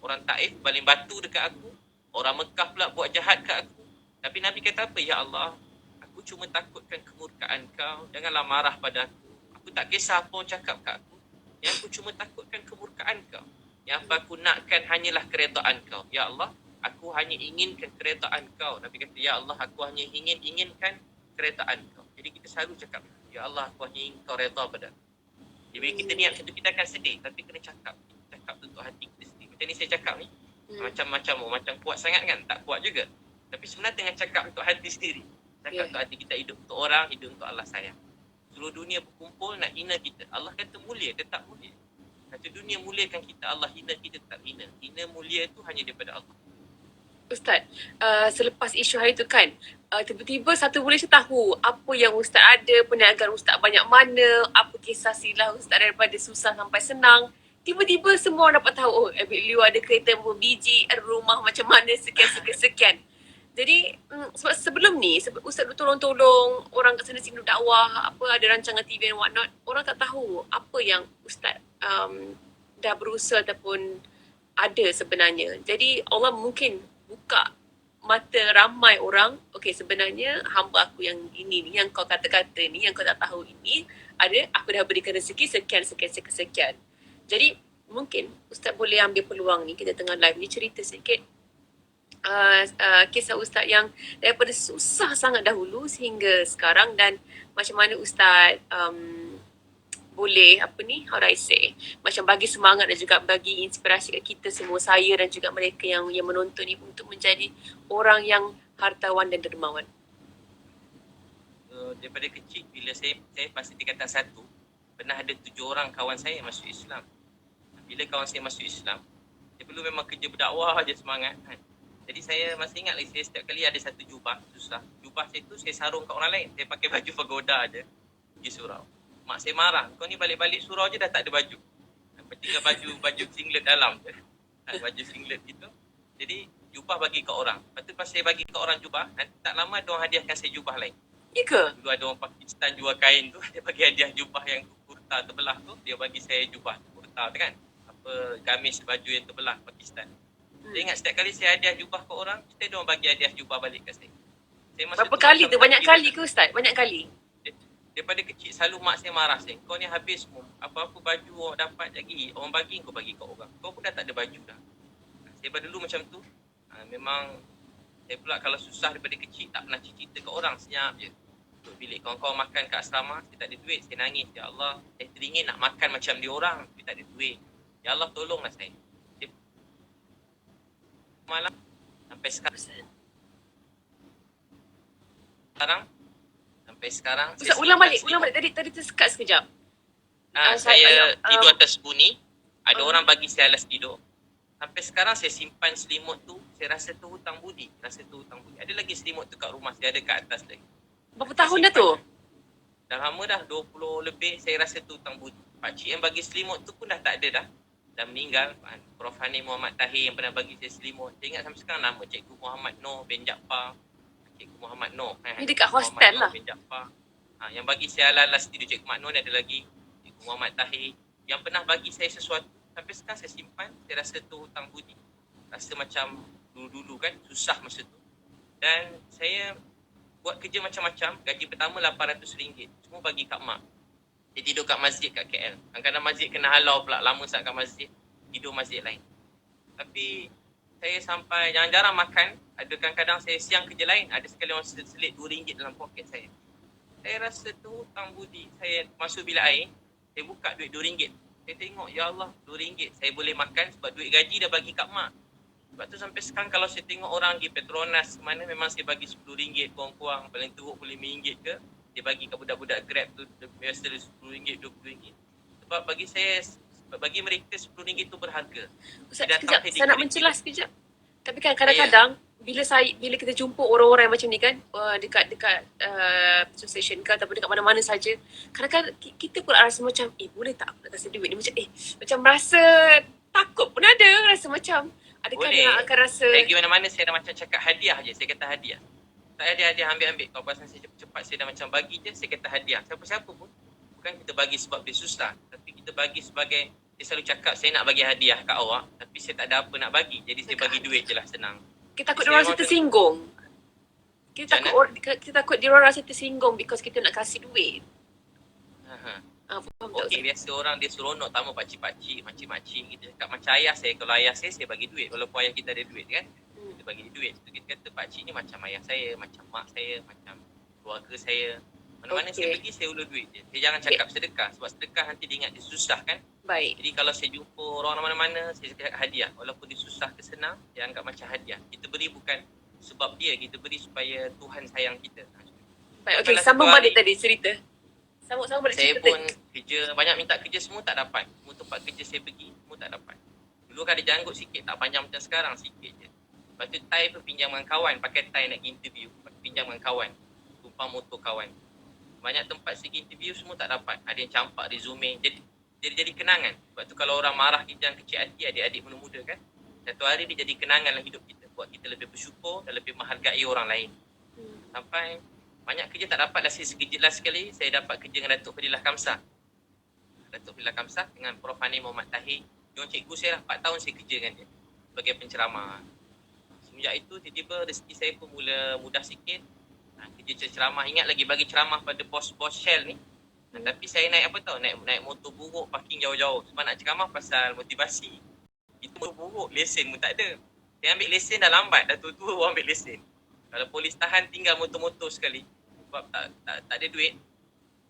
Orang Taif baling batu dekat aku. Orang Mekah pula buat jahat kat aku. Tapi Nabi kata apa? Ya Allah, aku cuma takutkan kemurkaan Kau. Janganlah marah pada aku. Aku tak kisah apa orang cakap kat aku. Yang aku cuma takutkan kemurkaan Kau. Yang apa aku nakkan hanyalah keredaan Kau. Ya Allah, aku hanya inginkan keredaan Kau. Nabi kata, Ya Allah, aku hanya inginkan keredaan Kau. Jadi kita selalu cakap, Ya Allah, aku hanya ingin Kau reda pada aku. Jadi bila kita niat macam tu, kita akan sedih. Tapi kena cakap. Cakap tu untuk hati kita sendiri. Macam ni saya cakap ni. Macam kuat sangat kan? Tak kuat juga. Tapi sebenarnya dengan cakap untuk hati sendiri. Cakap untuk hati kita, hidup untuk orang, hidup untuk Allah sayang. Seluruh dunia berkumpul nak hina kita. Allah kata mulia, tetap mulia. Kata dunia muliakan kita, Allah hina kita, tetap hina. Hina mulia tu hanya daripada Allah. Ustaz, selepas isu hari tu kan, tiba-tiba satu Malaysia tahu apa yang Ustaz ada, perniagaan Ustaz banyak mana, apa kisah silah Ustaz daripada susah sampai senang. Tiba-tiba semua orang dapat tahu, oh Abid Liu ada kereta berbiji, ada rumah macam mana, sekian. Jadi sebab sebelum ni Ustaz tolong-tolong orang kat sana sini dakwah, apa ada rancangan TV and what not, orang tak tahu apa yang Ustaz dah berusaha ataupun ada sebenarnya. Jadi Allah mungkin buka mata ramai orang, okey sebenarnya hamba aku yang ini ni, yang kau kata-kata ni, yang kau tak tahu ini, ada, aku dah berikan rezeki sekian. Jadi mungkin Ustaz boleh ambil peluang ni, kita tengah live ni, cerita sikit kisah Ustaz yang daripada susah sangat dahulu sehingga sekarang, dan macam mana Ustaz boleh how do I say, macam bagi semangat dan juga bagi inspirasi kat kita semua, saya dan juga mereka yang menonton ni, untuk menjadi orang yang hartawan dan dermawan. Daripada kecil, bila saya pasti tingkatan 1, pernah ada 7 orang kawan saya masuk Islam. Bila kawan saya masuk Islam, saya perlu memang kerja berdakwah je semangat kan. Jadi saya masih ingat lagi, saya setiap kali ada satu jubah susah. Jubah saya tu saya sarung kat orang lain. Saya pakai baju pagoda je pergi surau. Mak saya marah, kau ni balik-balik surau je dah tak ada baju. Tinggal baju singlet dalam je. Baju singlet gitu. Jadi jubah bagi kat orang. Lepas tu pas saya bagi kat orang jubah, nanti tak lama dia orang hadiahkan saya jubah lain. Ya ke? Dulu ada orang Pakistan jual kain tu, dia bagi hadiah jubah yang kurta terbelah tu, dia bagi saya jubah kurta tu kan. Gamis baju yang terbelah Pakistan. Saya ingat setiap kali saya hadiah jubah ke orang, kita dia orang bagi hadiah jubah balik kat saya. Berapa kali tu? Banyak kali ke Ustaz? Banyak kali? Daripada kecil selalu mak saya marah saya. Kau ni habis semua. Apa-apa baju orang dapat lagi, orang bagi kau bagi kat orang. Kau pun dah tak ada baju dah. Saya pada dulu macam tu. Memang saya pula kalau susah daripada kecil tak pernah cerita ke orang, senyap je. Duduk bilik kawan-kawan makan kat asrama, saya tak ada duit, saya nangis. Ya Allah, saya teringin nak makan macam dia orang, tapi tak ada duit. Ya Allah, tolonglah saya. Malam sampai sekarang Ustaz, ulang balik tadi tersekat sekejap. Saya tidur atas buni, ada orang bagi saya alas tidur. Sampai sekarang saya simpan selimut tu, saya rasa tu hutang budi. Ada lagi selimut tu kat rumah, saya ada kat atas lagi. Berapa tahun dah tu? Dah lama dah, 20 lebih, saya rasa tu hutang budi. Pakcik yang bagi selimut tu pun dah tak ada dah. Dah meninggal. Prof. Hani Muhammad Tahir yang pernah bagi saya selimut. Saya ingat sampai sekarang nama Cikgu Muhammad Noor bin Jaafar. Cikgu Muhammad Noor. Ni dekat hostel lah. Bin Jaafar. Yang bagi saya alas tidur Cikgu Muhammad Noor, ada lagi Cikgu Muhammad Tahir yang pernah bagi saya sesuatu. Sampai sekarang saya simpan. Saya rasa tu hutang budi. Rasa macam dulu-dulu kan, susah masa tu. Dan saya buat kerja macam-macam. Gaji pertama RM800. Semua bagi kat mak. Dia tidur kat masjid kat KL. Kadang-kadang masjid kena halau pula. Lama sangat kat masjid. Tidur masjid lain. Tapi saya sampai jarang-jarang makan. Ada kadang-kadang saya siang kerja lain. Ada sekali orang selit RM2 dalam poket saya. Saya rasa tu hutang budi. Saya masuk bilik air. Saya buka duit RM2. Saya tengok, ya Allah, RM2. Saya boleh makan sebab duit gaji dah bagi kat mak. Sebab tu sampai sekarang kalau saya tengok orang pergi Petronas mana memang saya bagi RM10 kurang-kurang, paling teruk RM5 ke, dia bagi kat budak-budak Grab tu biasa RM10, RM20. Sebab bagi saya, bagi mereka RM10 tu berharga. Ustaz, Dia datang sekejap. Saya nak pedigree mencelas sekejap. Tapi kan kadang-kadang bila kita jumpa orang-orang macam ni kan, dekat petrol station ke ataupun dekat mana-mana saja, kadang-kadang kita pun rasa macam, boleh tak aku nak kasih duit ni? Macam macam rasa takut pun ada, rasa macam adakah Boleh. dia akan rasa Saya pergi mana-mana saya dah macam cakap hadiah je. Saya kata hadiah. Tak hadiah ambil-ambil. Kalau pasal saya cepat-cepat saya dah macam bagi je. Saya kata hadiah. Siapa-siapa pun. Bukan kita bagi sebab dia susah. Tapi kita bagi sebagai, dia selalu cakap saya nak bagi hadiah kat awak. Tapi saya tak ada apa nak bagi. Jadi saya bagi duit je lah, senang. kita takut dia orang rasa tersinggung? Kita takut dia orang rasa tersinggung because kita nak kasih duit. Faham tak? Okey, biasa orang dia seronok tamu pakcik-pakcik, makcik-makcik. Kita cakap macam ayah saya. Kalau ayah saya bagi duit. Walaupun ayah kita ada duit kan. Kita bagi duit. So, kita kata pakcik ni macam ayah saya, macam mak saya, macam keluarga saya. Mana-mana saya pergi, saya ulur duit je. Saya jangan cakap sedekah. Sebab sedekah nanti dia ingat dia susah kan. Baik. Jadi kalau saya jumpa orang mana-mana, saya cakap hadiah. Walaupun dia susah ke senang, dia anggap macam hadiah. Kita beri bukan sebab dia, kita beri supaya Tuhan sayang kita. Baik, okey, sambung balik tadi cerita. Sambung balik saya cerita pun kerja, banyak minta kerja semua tak dapat. Semua tempat kerja saya pergi, semua tak dapat. Dulu kan ada janggut sikit, tak panjang macam sekarang, sikit je. Lepas tu tie pun pinjam dengan kawan, pakai tie nak pergi interview. Pinjam dengan kawan, tumpang motor kawan. Banyak tempat saya pergi interview semua tak dapat. Ada yang campak resume, jadi kenangan. Sebab tu kalau orang marah kita yang kecil hati, adik-adik muda-muda kan, satu hari dia jadi kenangan dalam hidup kita. Buat kita lebih bersyukur dan lebih menghargai orang lain. Sampai banyak kerja tak dapat lah. Last sekali saya dapat kerja dengan Datuk Fadilah Kamsah. Datuk Fadilah Kamsah dengan Prof. Hani Muhammad Tahir. Dia cikgu saya lah, 4 tahun saya kerja dengan dia sebagai penceramah. Semenjak itu tiba-tiba rezeki saya pun mula mudah sikit. Kerja ceramah, ingat lagi bagi ceramah pada bos-bos Shell ni. Tapi saya naik apa tau, naik motor buruk, parking jauh-jauh. Sebab nak ceramah pasal motivasi. Itu motor buruk, lesen pun tak ada. Saya ambil lesen dah lambat, dah tua-tua baru ambil lesen. Kalau polis tahan tinggal motor-motor sekali. Sebab tak ada duit.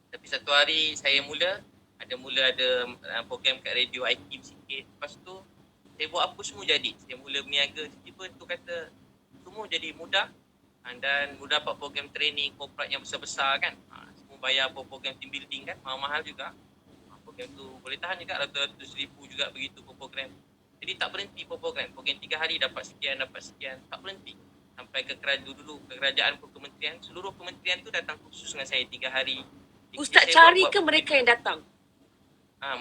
Tapi satu hari saya mula ada program kat radio IKIM sikit. Lepas tu saya buat apa semua jadi. Saya mula berniaga. Tiba-tiba tu kata semua jadi mudah. Dan mudah dapat program training corporate yang besar-besar kan. Semua bayar program team building kan. Mahal-mahal juga. Program tu boleh tahan juga. Ratus-ratus ribu juga begitu program. Jadi tak berhenti program. Program 3 hari dapat sekian. Tak berhenti. Sampai ke kerajaan kementerian, seluruh kementerian tu datang khusus dengan saya 3 hari. Ustaz cari ke mereka yang datang?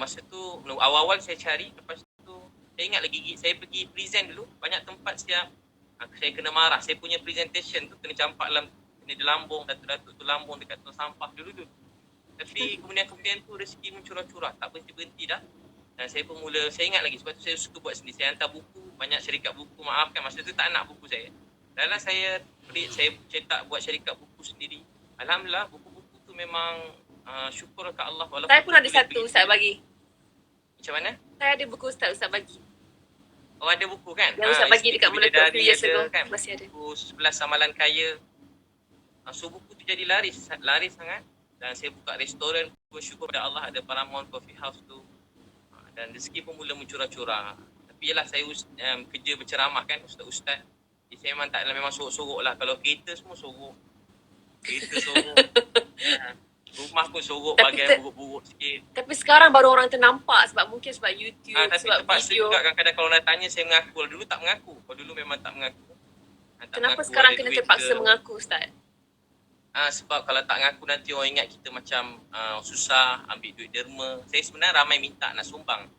Masa tu awal-awal saya cari, lepas tu saya ingat lagi saya pergi present dulu, banyak tempat saya kena marah. Saya punya presentation tu kena campak kena di lambung, datuk-datuk tu lambung dekat tong sampah dulu. Tapi kemudian tu rezeki mencurah-curah, tak berhenti-berhenti dah. Dan saya pun saya ingat lagi sebab tu saya suka buat sendiri. Saya hantar buku, banyak syarikat buku, maafkan masa tu tak nak buku saya. Dalam saya cetak buat syarikat buku sendiri. Alhamdulillah buku-buku tu memang syukur ke Allah. Saya pun ada satu Ustaz bagi. Macam mana? Saya ada buku Ustaz bagi. Oh ada buku kan? Yang Ustaz bagi dekat Meletup few years ago kan? Masih ada. Buku 11 Amalan Kaya. So buku tu jadi laris sangat. Dan saya buka restoran, bersyukur pada Allah ada Paramount Coffee House tu. Dan rezeki pun mula mencurah-curah. Tapi yelah saya kerja berceramah kan, ustaz-ustaz. Jadi saya memang sorok-sorok lah. Kalau kereta semua sorok. Rumah pun sorok, bagian buruk-buruk sikit. Tapi sekarang baru orang ternampak sebab YouTube, tapi sebab terpaksa video. juga kadang-kadang kalau nak tanya saya mengaku. Kalau dulu tak mengaku. Kalau dulu memang tak mengaku. Kenapa sekarang kena terpaksa mengaku Ustaz? Sebab kalau tak mengaku nanti orang ingat kita macam susah, ambil duit derma. Saya sebenarnya ramai minta nak sumbang.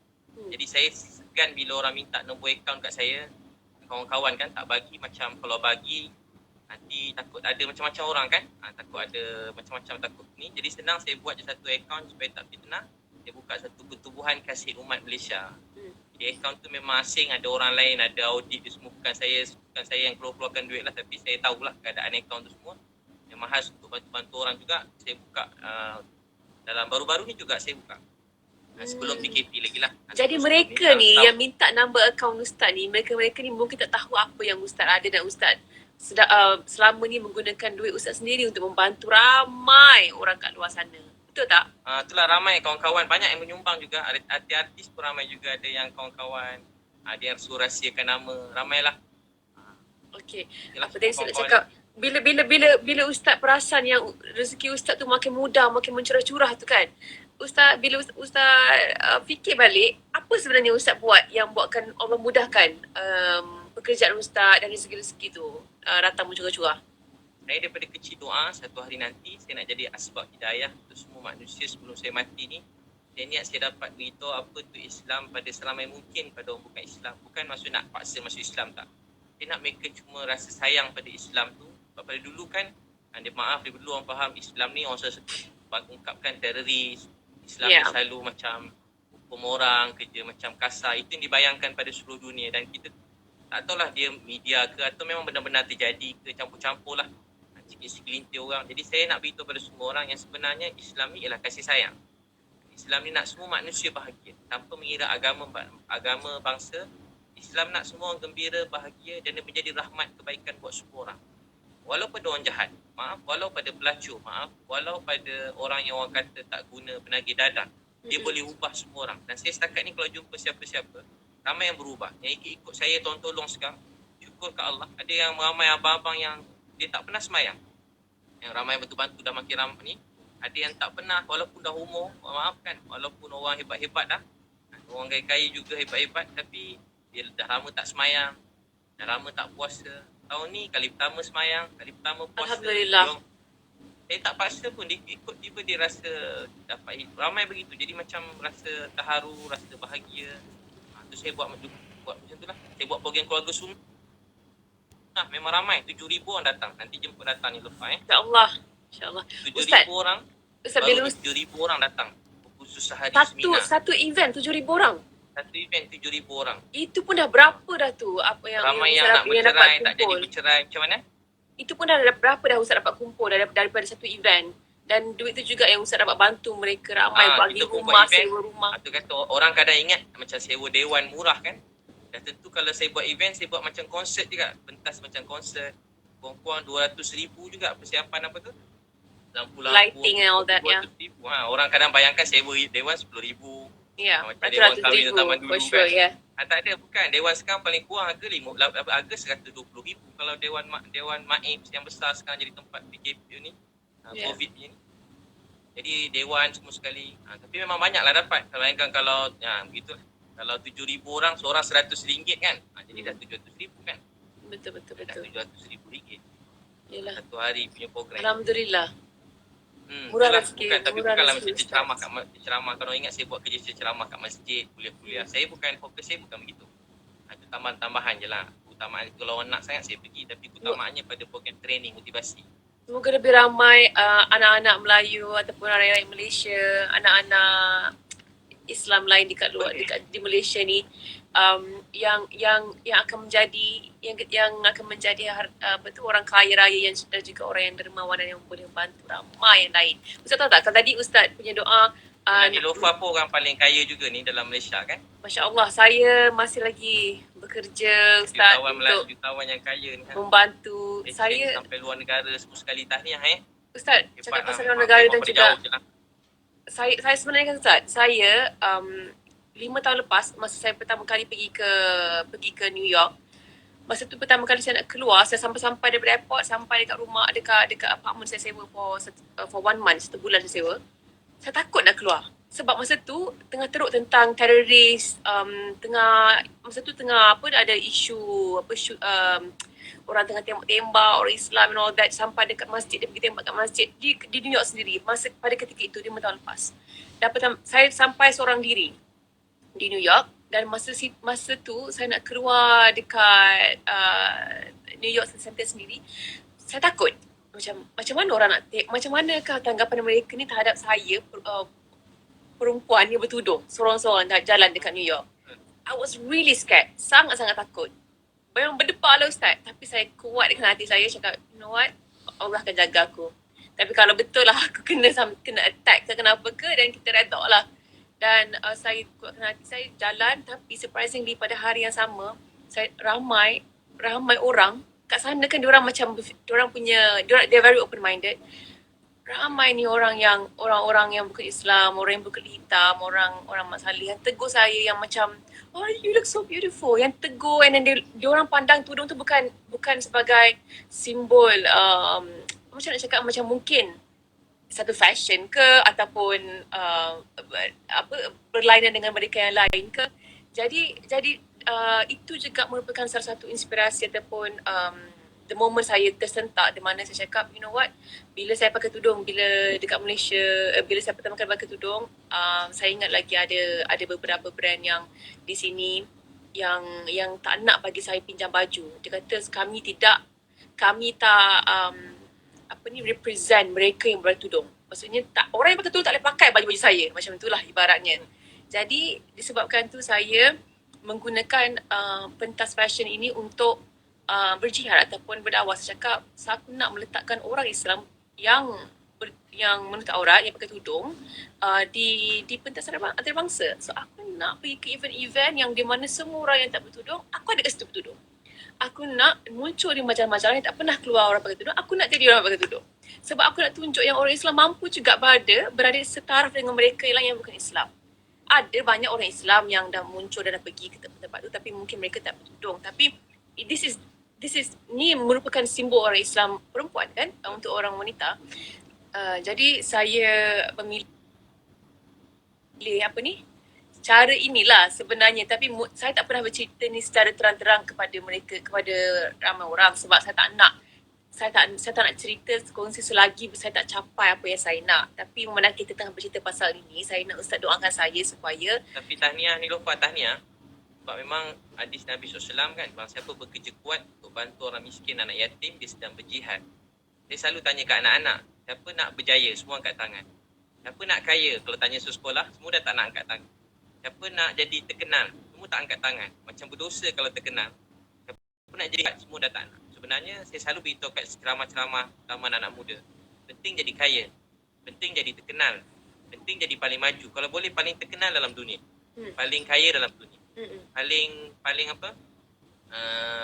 Jadi saya segan bila orang minta nombor akaun kat saya. Kawan-kawan kan tak bagi, macam kalau bagi nanti takut ada macam-macam orang kan. Takut ada macam-macam takut ni. Jadi senang saya buat je satu akaun supaya tak fitnah. Saya buka satu pertubuhan Kasih Umat Malaysia. Di akaun tu memang asing, ada orang lain, ada audit dia semua. Bukan saya yang keluarkan duit lah. Tapi saya tahulah keadaan akaun tu semua. Yang mahal untuk bantu-bantu orang juga. Saya buka dalam baru-baru ni juga saya buka. Sebelum PKP lagi lah. Jadi mereka ni yang minta nombor akaun Ustaz ni, mereka ni mungkin tak tahu apa yang Ustaz ada dan Ustaz selama ni menggunakan duit Ustaz sendiri untuk membantu ramai orang kat luar sana. Betul tak? Itulah ramai kawan-kawan. Banyak yang menyumbang juga. Artis pun ramai juga ada yang kawan-kawan. Dia suruh rahsiakan nama. Ramailah. Okey. Yalah, Apa tadi saya nak kawan-kawan cakap? Bila Ustaz perasan yang rezeki Ustaz tu makin mudah, makin mencurah-curah tu kan. Ustaz fikir balik, apa sebenarnya Ustaz buat yang buatkan Allah mudahkan pekerjaan Ustaz dan rezeki-rezeki tu datang mencurah-curah? saya daripada kecil doa satu hari nanti saya nak jadi asbab hidayah untuk semua manusia sebelum saya mati ni. Saya niat saya dapat beritahu apa tu Islam pada seramai mungkin pada orang bukan Islam. Bukan maksud nak paksa masuk Islam, tak. Saya nak mereka cuma rasa sayang pada Islam tu. Sebab pada dulu kan, dia dulu orang faham Islam ni orang selalu ungkapkan teroris. Islam ni selalu macam hukum orang, kerja macam kasar. Itu yang dibayangkan pada seluruh dunia. Dan kita tak tahulah dia media ke atau memang benar-benar terjadi ke, campur-campur lah. Segelintir orang. Jadi saya nak beritahu pada semua orang yang sebenarnya Islam ni ialah kasih sayang. Islam ni nak semua manusia bahagia tanpa mengira agama bangsa. Islam nak semua orang gembira, bahagia dan dia menjadi rahmat kebaikan buat semua orang. Walau pada orang jahat, maaf, walau pada pelacur, maaf, walau pada orang yang orang kata tak guna, penagih dadah, dia boleh ubah semua orang. Dan saya setakat ni kalau jumpa siapa-siapa, ramai yang berubah. Yang ikut saya tolong sekarang, syukur ke Allah. Ada yang ramai abang-abang yang dia tak pernah semayang. Yang ramai bantu-bantu dah makin ramai ni. Ada yang tak pernah, walaupun dah umur, maafkan, walaupun orang hebat-hebat dah, orang kaya-kaya juga hebat-hebat, tapi dia dah lama tak semayang, dah lama tak puasa. Tahun ni kali pertama semayang, kali pertama puasa. Alhamdulillah. Saya tak paksa pun, dia ikut tiba dia rasa dapat hidup. Ramai begitu, jadi macam rasa terharu, rasa bahagia. Tu saya buat macam tu lah. Saya buat program keluarga sunnah. Memang ramai, 7,000 orang datang. Nanti jemput datang ni lepas InsyaAllah. InsyaAllah. 7,000 orang. Ustaz, baru 7,000 orang datang. Khusus sehari seminar. Satu event 7,000 orang? Satu event 7,000 orang. Itu pun dah berapa dah tu? Apa yang ramai yang nak bercerai, tak jadi bercerai. Macam mana? Itu pun dah berapa dah Ustaz dapat kumpul daripada satu event? Dan duit tu juga yang Ustaz dapat bantu mereka ramai bagi rumah, sewa rumah. Tu kata orang kadang ingat macam sewa dewan murah kan. Dan tentu kalau saya buat event, saya buat macam konsert juga. Pentas macam konsert. Kurang-kurang 200,000 juga persiapan apa tu. Lampu-lampu. Lighting and all that, ya. Orang kadang bayangkan sewa dewan 10,000. Ya, macam dewan kahwin zaman dulu for sure, kan. Yeah. Tak ada, bukan. Dewan sekarang paling kurang harga 120,000. Kalau dewan maib yang besar sekarang jadi tempat PKP ni. COVID ni. Jadi dewan semua sekali. Tapi memang banyaklah dapat. Kalau bayangkan kalau begitulah. Kalau 7,000 orang, seorang RM100 kan. Jadi dah 700,000 kan. Betul. Dah RM700,000. Yalah. Satu hari punya program. Alhamdulillah. Murah rezeki. Bukanlah macam ceramah kat ceramah. Kalau ingat saya buat kerja ceramah kat masjid, kuliah-kuliah. Saya bukan, fokus saya bukan begitu. Itu tambahan-tambahan je lah. Utamaan kalau orang nak sangat saya pergi. Tapi utamaannya pada program training, motivasi. Semoga lebih ramai anak-anak Melayu ataupun rakyat Malaysia, anak-anak Islam lain dekat di Malaysia ni yang akan menjadi betul orang kaya raya dan juga orang yang dermawan dan yang boleh membantu ramai yang lain. Ustaz tahu tak, kalau tadi Ustaz punya doa Nabi Lofa pun orang paling kaya juga ni dalam Malaysia kan. Masya Allah, saya masih lagi bekerja Ustaz untuk jutawan yang kaya ni kan. Membantu saya sampai luar negara semua sekali. Tahniah Ustaz, cakap pasal luar negara dan juga saya sebenarnya kan Ustaz, saya 5 tahun lepas masa saya pertama kali pergi ke New York, masa tu pertama kali saya nak keluar, saya sampai daripada airport sampai dekat rumah, dekat apartment saya sewa for 1 month, 1 bulan saya sewa. Saya takut nak keluar sebab masa tu tengah teruk tentang teroris, masa tu tengah ada isu orang tengah tembak-tembak orang Islam and all that, sampai dekat masjid, dia pergi tembak kat masjid di New York sendiri pada ketika itu 5 tahun lepas. Saya sampai seorang diri di New York dan masa tu saya nak keluar dekat New York Center sendiri, saya takut macam mana orang nak macam manakah tanggapan mereka ni terhadap saya, perempuan yang bertudung seorang-seorang jalan dekat New York. I was really scared, sangat-sangat takut. Memang berdebar lah Ustaz. Tapi saya kuat dengan hati saya, cakap, you know what, Allah akan jaga aku. Tapi kalau betul lah aku kena attack ke kena apa ke, dan kita redha lah. Dan saya kuatkan hati saya jalan, tapi surprisingly pada hari yang sama, ramai orang kat sana kan, diorang they're very open minded. Ramai ni orang yang bukan Islam, orang yang berkulit hitam, orang mak saleh yang tegur saya yang macam oh you look so beautiful, yang tegur, and then dia orang pandang tudung tu bukan sebagai simbol macam nak cakap, macam mungkin satu fashion ke ataupun berlainan dengan mereka yang lain ke. Jadi itu juga merupakan salah satu inspirasi ataupun the moment saya tersentak, di mana saya cakap, you know what, bila saya pakai tudung, bila dekat Malaysia, bila saya pertama kali pakai tudung, saya ingat lagi ada beberapa brand yang di sini yang tak nak bagi saya pinjam baju. Dia kata kami tak represent mereka yang bertudung. Maksudnya orang yang bertudung tak boleh pakai baju-baju saya, macam itulah ibaratnya. Jadi disebabkan tu saya menggunakan pentas fashion ini untuk berjihad ataupun berdakwah. Saya cakap, aku nak meletakkan orang Islam yang menutup aurat, yang pakai tudung di pentas antarabangsa. So aku nak pergi ke event-event yang di mana semua orang yang tak bertudung, aku ada kat situ bertudung. Aku nak muncul di majalah-majalah yang tak pernah keluar orang pakai tudung. Aku nak jadi orang pakai tudung. Sebab aku nak tunjuk yang orang Islam mampu juga berada setaraf dengan mereka yang bukan Islam. Ada banyak orang Islam yang dah muncul dan dah pergi ke tempat tu, tapi mungkin mereka tak bertudung. Tapi ni merupakan simbol orang Islam perempuan kan, untuk orang wanita. Jadi saya memilih cara inilah sebenarnya, tapi saya tak pernah bercerita ni secara terang-terang kepada mereka, kepada ramai orang, sebab saya tak nak cerita kongsi selagi saya tak capai apa yang saya nak. Tapi mana kita tengah bercerita pasal ini, saya nak Ustaz doakan saya supaya. Tapi tahniah Nilofa, tahniah. Sebab memang hadis Nabi SAW kan, bang siapa bekerja kuat untuk bantu orang miskin, anak yatim, dia sedang berjihad. Dia selalu tanya kat anak-anak, siapa nak berjaya, semua angkat tangan. Siapa nak kaya, kalau tanya sekolah, semua dah tak nak angkat tangan. Siapa nak jadi terkenal, semua tak angkat tangan. Macam berdosa kalau terkenal. Siapa nak jadi, semua dah tak nak. Sebenarnya saya selalu beritahu kat ceramah-ceramah anak muda, penting jadi kaya, penting jadi terkenal, penting jadi paling maju. Kalau boleh paling terkenal dalam dunia, paling kaya dalam dunia,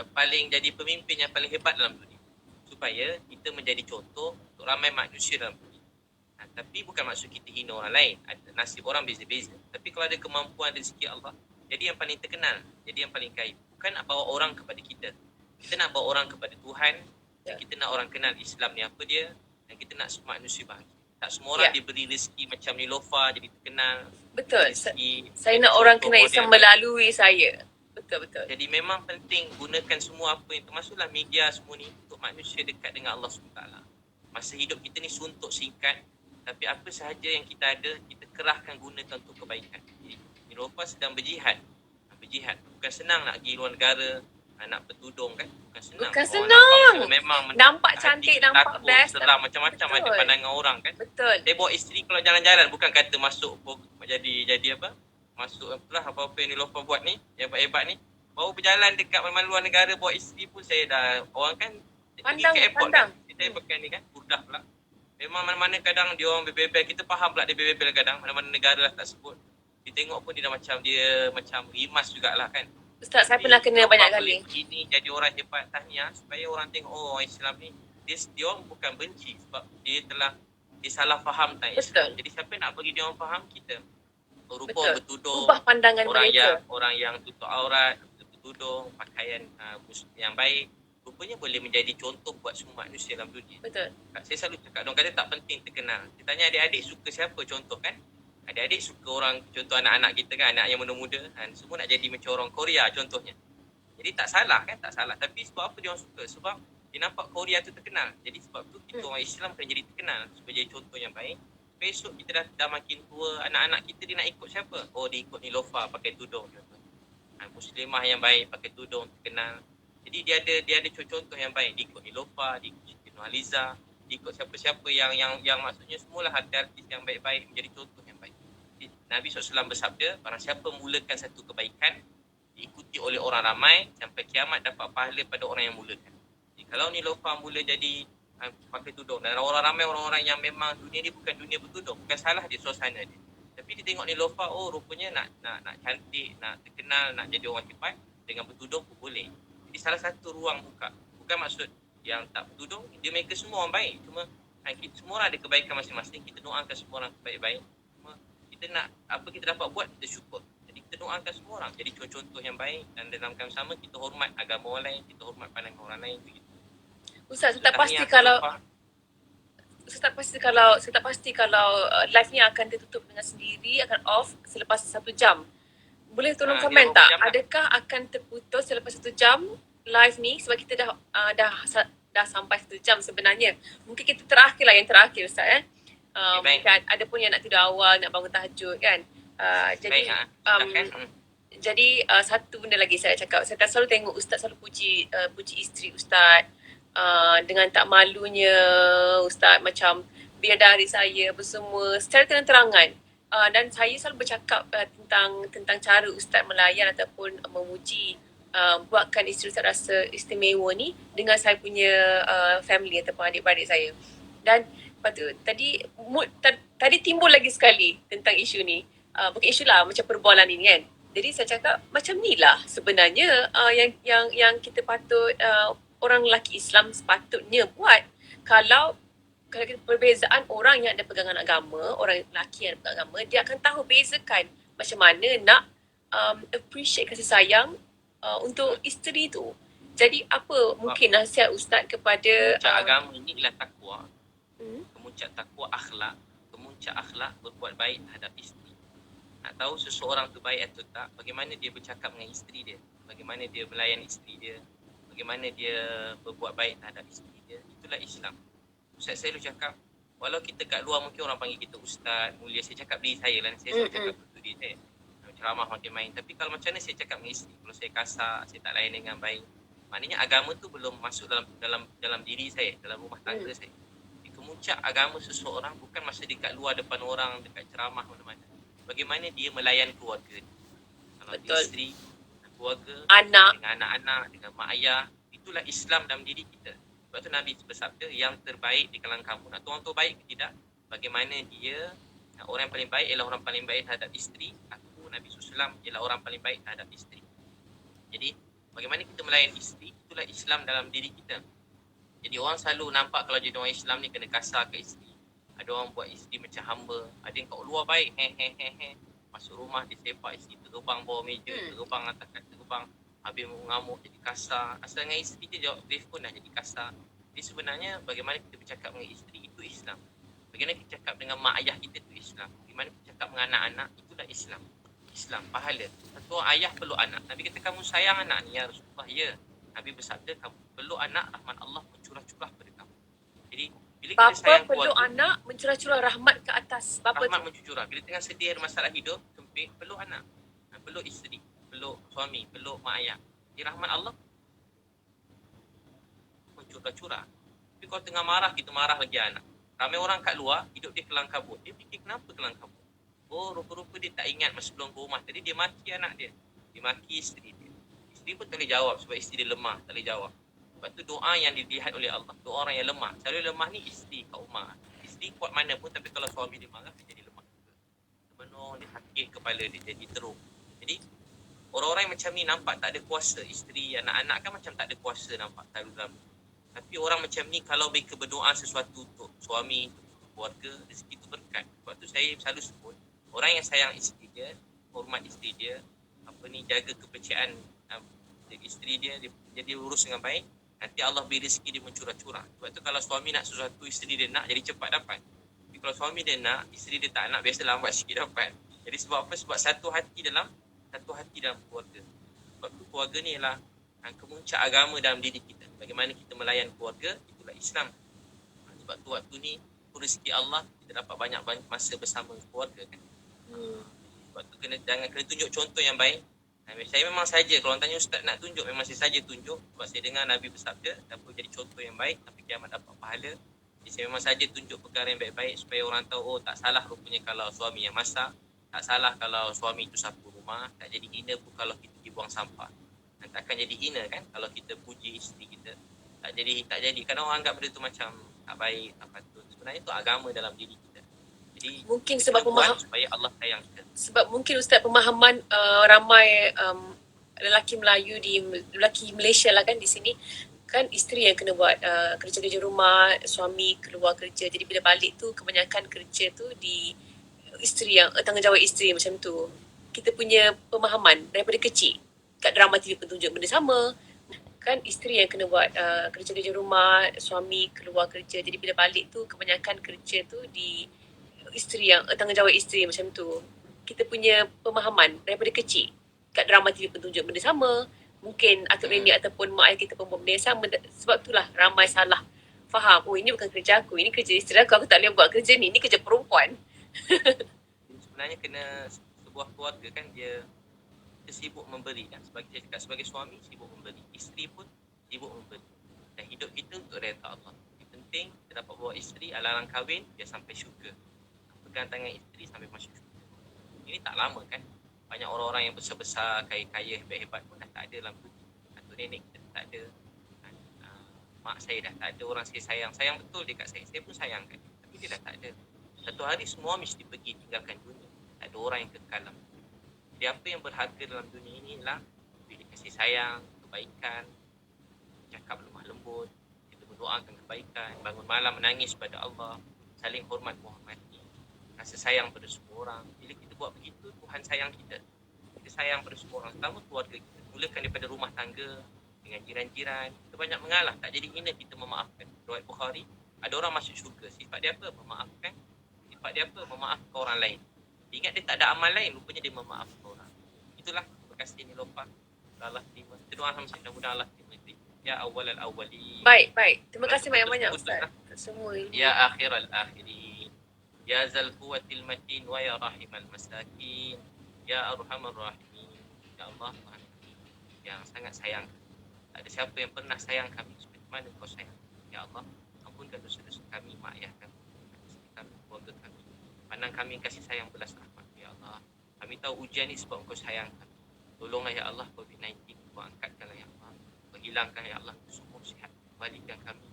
paling jadi pemimpin yang paling hebat dalam dunia, supaya kita menjadi contoh untuk ramai manusia dalam dunia. Tapi bukan maksud kita hina orang lain. Nasib orang beza-beza. Tapi kalau ada kemampuan rezeki Allah, jadi yang paling terkenal, jadi yang paling kaya. Bukan nak bawa orang kepada kita. Kita nak bawa orang kepada Tuhan. Kita nak orang kenal Islam ni apa dia, dan kita nak semua manusia bahagia. Tak semua orang diberi rezeki macam Nilofa jadi terkenal. Betul. Saya nak orang kenal Islam melalui saya. Betul. Jadi memang penting gunakan semua apa yang termasuklah media semua ni untuk manusia dekat dengan Allah SWT. Masa hidup kita ni suntuk singkat, tapi apa sahaja yang kita ada, kita kerahkan gunakan untuk kebaikan. Nilofa sedang berjihad. Bukan senang nak pergi luar negara, nak bertudung kan. Bukan senang. Memang nampak cantik, nampak best. Seram macam-macam ada pandangan orang kan. Betul. Saya bawa isteri kalau jalan-jalan, bukan kata masuk jadi apa. Masuk apa-apa yang Nilofa buat ni, yang hebat-hebat ni. Bawa berjalan dekat mana-mana luar negara, bawa isteri pun saya dah, orang kan pergi ke airport kan. Saya pakai ni kan, budak pula. Memang mana-mana kadang dia orang bebel, kita faham pula dia bebel kadang, mana-mana negara lah tak sebut. Dia tengok pun dia dah macam rimas jugalah kan. Ustaz, saya pernah kena banyak kali. Ini jadi orang hebat, tahniah, supaya orang tengok, oh Islam ni, dia orang bukan benci sebab dia salah faham tentang Islam. Jadi siapa nak bagi dia orang faham, kita rupa bertudung, ubah pandangan mereka. Orang yang tutup aurat, bertudung, pakaian yang baik, rupanya boleh menjadi contoh buat semua manusia dalam dunia. Betul. Saya selalu cakap, orang kata tak penting terkenal. Saya tanya adik-adik suka siapa contoh kan? Adik-adik suka orang, contoh anak-anak kita kan, anak yang muda-muda kan, semua nak jadi macam orang Korea contohnya. Jadi tak salah kan, tak salah. Tapi sebab apa dia orang suka? Sebab dia nampak Korea tu terkenal. Jadi sebab tu kita orang Islam kena jadi terkenal supaya jadi contoh yang baik. Besok kita dah makin tua, anak-anak kita dia nak ikut siapa? Oh, dia ikut Nilofa pakai tudung contoh. Muslimah yang baik pakai tudung terkenal. Jadi dia ada contoh yang baik. Dia ikut Nilofa, dia ikut Siti Nurhaliza, dia ikut siapa-siapa yang maksudnya semualah artis yang baik-baik menjadi contoh yang baik. Jadi, Nabi SAW bersabda, barang siapa mulakan satu kebaikan, diikuti oleh orang ramai, sampai kiamat dapat pahala pada orang yang mulakan. Jadi, kalau Nilofa mula jadi pakai tudung, dan orang ramai, orang-orang yang memang dunia ni bukan dunia bertudung, bukan salah dia suasana dia. Tapi dia tengok Nilofa, oh rupanya nak cantik, nak terkenal, nak jadi orang hebat, dengan bertudung pun boleh. Jadi salah satu ruang buka. Bukan maksud yang tak bertudung, dia mereka semua orang baik. Cuma kita semua orang ada kebaikan masing-masing. Kita doakan semua orang baik-baik. Cuma kita nak, apa kita dapat buat, kita syukur. Jadi kita doakan semua orang jadi contoh yang baik, dan dalam keadaan sama kita hormat agama orang lain, kita hormat pandangan orang lain begitu. Ustaz, saya tak Lepas ni pasti akan kalau lepas, saya tak pasti kalau live ni akan tertutup dengan sendiri, akan off selepas 1 jam. Boleh tolong dia komen berapa tak? jam lah. Adakah akan terputus selepas 1 jam live ni sebab kita dah sampai 1 jam sebenarnya. Mungkin kita terakhir lah, yang terakhir Ustaz baik. mungkin ada pun yang nak tidur awal, nak bangun tahajud kan. Jadi Baik, silakan. jadi satu benda lagi saya cakap, saya tak selalu tengok Ustaz selalu puji isteri Ustaz dengan tak malunya Ustaz, macam bidadari saya bersemua secara terang-terangan. Dan saya selalu bercakap tentang cara Ustaz melayan ataupun memuji buatkan isteri Ustaz rasa istimewa ni dengan saya punya family ataupun adik-beradik saya. Dan lepas tu tadi timbul lagi sekali tentang isu ni. Bukan isu lah, macam perbualan ini kan. Jadi saya cakap macam ni lah sebenarnya yang kita patut orang lelaki Islam sepatutnya buat. Kalau kita perbezaan orang yang ada pegangan agama, orang lelaki yang ada pegangan agama, dia akan tahu bezakan macam mana nak appreciate kasih sayang untuk isteri tu. Jadi apa mungkin nasihat Ustaz kepada Kemuncak agama ini ialah takwa. hmm? Kemuncak takwa akhlak. Kemuncak akhlak berbuat baik terhadap isteri. Nak tahu seseorang tu baik atau tak, bagaimana dia bercakap dengan isteri dia, bagaimana dia melayan isteri dia, bagaimana dia berbuat baik terhadap isteri dia. Itulah Islam. Ustaz saya selalu cakap, walau kita kat luar mungkin orang panggil kita ustaz, mulia, saya cakap diri saya lah, saya selalu cakap betul diri saya. Ceramah makin main. Tapi kalau macam mana saya cakap dengan isteri, kalau saya kasar, saya tak layan dengan baik, maknanya agama tu belum masuk dalam diri saya, dalam rumah tangga saya. Di kemuncak agama seseorang bukan masa dekat luar depan orang, dekat ceramah mana-mana. Bagaimana dia melayan keluarga. Kalau Betul. isteri, keluarga, Anak. dengan anak-anak, dengan mak ayah, itulah Islam dalam diri kita. Sebab tu Nabi bersabda, yang terbaik di kalangan kamu, nak tahu orang tu baik ke tidak, bagaimana dia, orang yang paling baik ialah orang paling baik terhadap isteri. Aku Nabi SAW ialah orang paling baik terhadap isteri. Jadi bagaimana kita melayan isteri, itulah Islam dalam diri kita. Jadi orang selalu nampak kalau jadi orang Islam ni kena kasar ke isteri. Ada orang buat isteri macam hamba, ada yang kat luar baik, masuk rumah dia sepak isteri, terbang bawah meja, terbang atas katil, terbang, habis mengamuk jadi kasar. Asal dengan isteri dia jawab brief pun dah jadi kasar. Jadi sebenarnya bagaimana kita bercakap dengan isteri itu Islam. Bagaimana kita cakap dengan mak ayah kita itu Islam. Bagaimana kita cakap dengan anak-anak, itulah Islam. Islam, pahala. Satu ayah perlu anak. Nabi kata kamu sayang anak ni ya Rasulullah, ya. Nabi bersabda kamu perlu anak, rahmat Allah mencurah-curah pada kamu. Jadi bila kita Bapa sayang perlu keluarga, anak mencurah-curah rahmat ke atas bapa rahmat tu. mencurah. Bila tengah sedih ada masalah hidup, sempit, perlu anak, perlu isteri, perlu suami, perlu mak ayah. Jadi rahmat Allah mencurah-curah. Tapi kalau tengah marah, kita marah lagi anak. Ramai orang kat luar, hidup dia kelang kabut. Dia fikir kenapa kelang kabut? Oh, rupa-rupa dia tak ingat masa sebelum ke rumah tadi dia maki anak dia. Dia maki isteri dia. Isteri pun tak boleh jawab sebab isteri dia lemah, tak boleh jawab. Sebab tu doa yang dilihat oleh Allah, doa orang yang lemah. Selalu lemah ni isteri kat rumah. Isteri kuat mana pun, tapi kalau suami dia marah, dia jadi lemah juga. Sebenarnya dia sakit kepala dia, jadi teruk. Jadi orang-orang yang macam ni nampak tak ada kuasa. Isteri, anak-anak kan macam tak ada kuasa nampak, tak ada. Tapi orang macam ni kalau mereka berdoa sesuatu untuk suami, untuk keluarga, rezeki tu berkat. Sebab tu saya selalu sebut, orang yang sayang isteri dia, hormat isteri dia, jaga kepercayaan isteri dia, dia urus dengan baik, nanti Allah beri rezeki dia mencurah-curah. Sebab tu kalau suami nak sesuatu isteri dia nak, jadi cepat dapat. Tapi kalau suami dia nak, isteri dia tak nak, biasa lambat sikit dapat. Jadi sebab apa? Sebab satu hati dalam keluarga. Sebab tu keluarga ni ialah kemuncak agama dalam diri kita. Bagaimana kita melayan keluarga, itulah Islam. Sebab tu waktu ni rezeki Allah, kita dapat banyak masa bersama keluarga kan. Sebab tu jangan kena tunjuk contoh yang baik. Saya memang saja, kalau orang tanya ustaz nak tunjuk, memang saya saja tunjuk. Sebab saya dengar Nabi bersabda, dapat jadi contoh yang baik, tapi kiamat dapat pahala. Jadi saya memang saja tunjuk perkara yang baik-baik supaya orang tahu, oh tak salah rupanya kalau suami yang masak, tak salah kalau suami itu sapu rumah, tak jadi hina pun kalau kita pergi buang sampah. Dan takkan jadi hina kan kalau kita puji isteri kita. Tak jadi. Kadang orang anggap benda tu macam tak baik, tak patut. Sebenarnya itu agama dalam diri kita. Jadi mungkin sebab supaya Allah sayang kita. Sebab mungkin Ustaz pemahaman ramai lelaki Malaysia lah kan di sini, kan isteri yang kena buat kerja-kerja rumah, suami keluar kerja. Jadi bila balik tu kebanyakan kerja tu di isteri yang tanggungjawab isteri macam tu. kita punya pemahaman daripada kecil. Kat drama TV pun tunjuk benda sama. Kan isteri yang kena buat kerja-kerja rumah, suami keluar kerja. Jadi bila balik tu kebanyakan kerja tu di isteri yang tanggungjawab isteri macam tu. Kita punya pemahaman daripada kecil. Kat drama TV pun tunjuk benda sama. Mungkin atuk nenek ataupun mak ayah kita pun buat benda yang sama. Sebab itulah ramai salah faham. Oh, ini bukan kerja aku, ini kerja isteri aku tak boleh buat kerja ni kerja perempuan. Sebenarnya kena sebuah keluarga kan dia sibuk memberi kan. Sebagai saya cakap, sebagai suami sibuk memberi, isteri pun sibuk memberi. Dan hidup kita untuk redha Allah. Yang penting kita dapat bawa isteri alang-alang kahwin dia sampai syurga. Pegang tangan isteri sampai masuk syurga. Ini tak lama kan. Banyak orang-orang yang besar-besar, kaya-kaya, hebat-hebat pun dah tak ada dalam dunia. Atuk nenek kita tak ada. Mak saya dah tak ada. Orang saya sayang betul dekat saya. Saya pun sayang kan. Tapi dia dah tak ada. Satu hari semua mesti pergi tinggalkan dunia. Tak ada orang yang kekal dalam dunia. Jadi apa yang berharga dalam dunia ini adalah bila kasih sayang, kebaikan, cakap lemah lembut, kita berdoakan kebaikan, bangun malam menangis pada Allah, saling hormat menghormati, rasa sayang pada semua orang. Bila kita buat begitu, Tuhan sayang kita. Kita sayang pada semua orang. Pertama keluarga kita. Mulakan daripada rumah tangga, dengan jiran-jiran. Kita banyak mengalah. Tak jadi hina kita memaafkan. Riwayat Bukhari, ada orang masuk syurga. Sifat dia apa? Memaafkan. Sifat dia apa? Memaafkan orang lain. Ingat dia tak ada amal lain, rupanya dia memaafkan orang. Itulah berkasih ni Lofa. Allah terima. Kita doa sama-sama, mudah-mudahan Allah terima. Ya awal al-awwali. Baik. Terima kasih banyak-banyak Ustaz. Semua ini. Ya akhir al-akhirin. Ya zal quwwatil matin wa ya rahimal masakin. Ya arhamar rahimin. Ya Allah Tuhan yang sangat sayang. Tak ada siapa yang pernah sayang kami seperti mana Kau sayang. Ya Allah, ampunkan dosa-dosa kami, mak ayah kami, kami, keluarga kami. Pandang kami kasih sayang belas rahmat. Ya Allah, kami tahu ujian ni sebab Kau sayang kami. Tolonglah Ya Allah COVID-19, Kau angkatkanlah Ya Allah. Kau hilangkan Ya Allah semua sihat. Balikan kami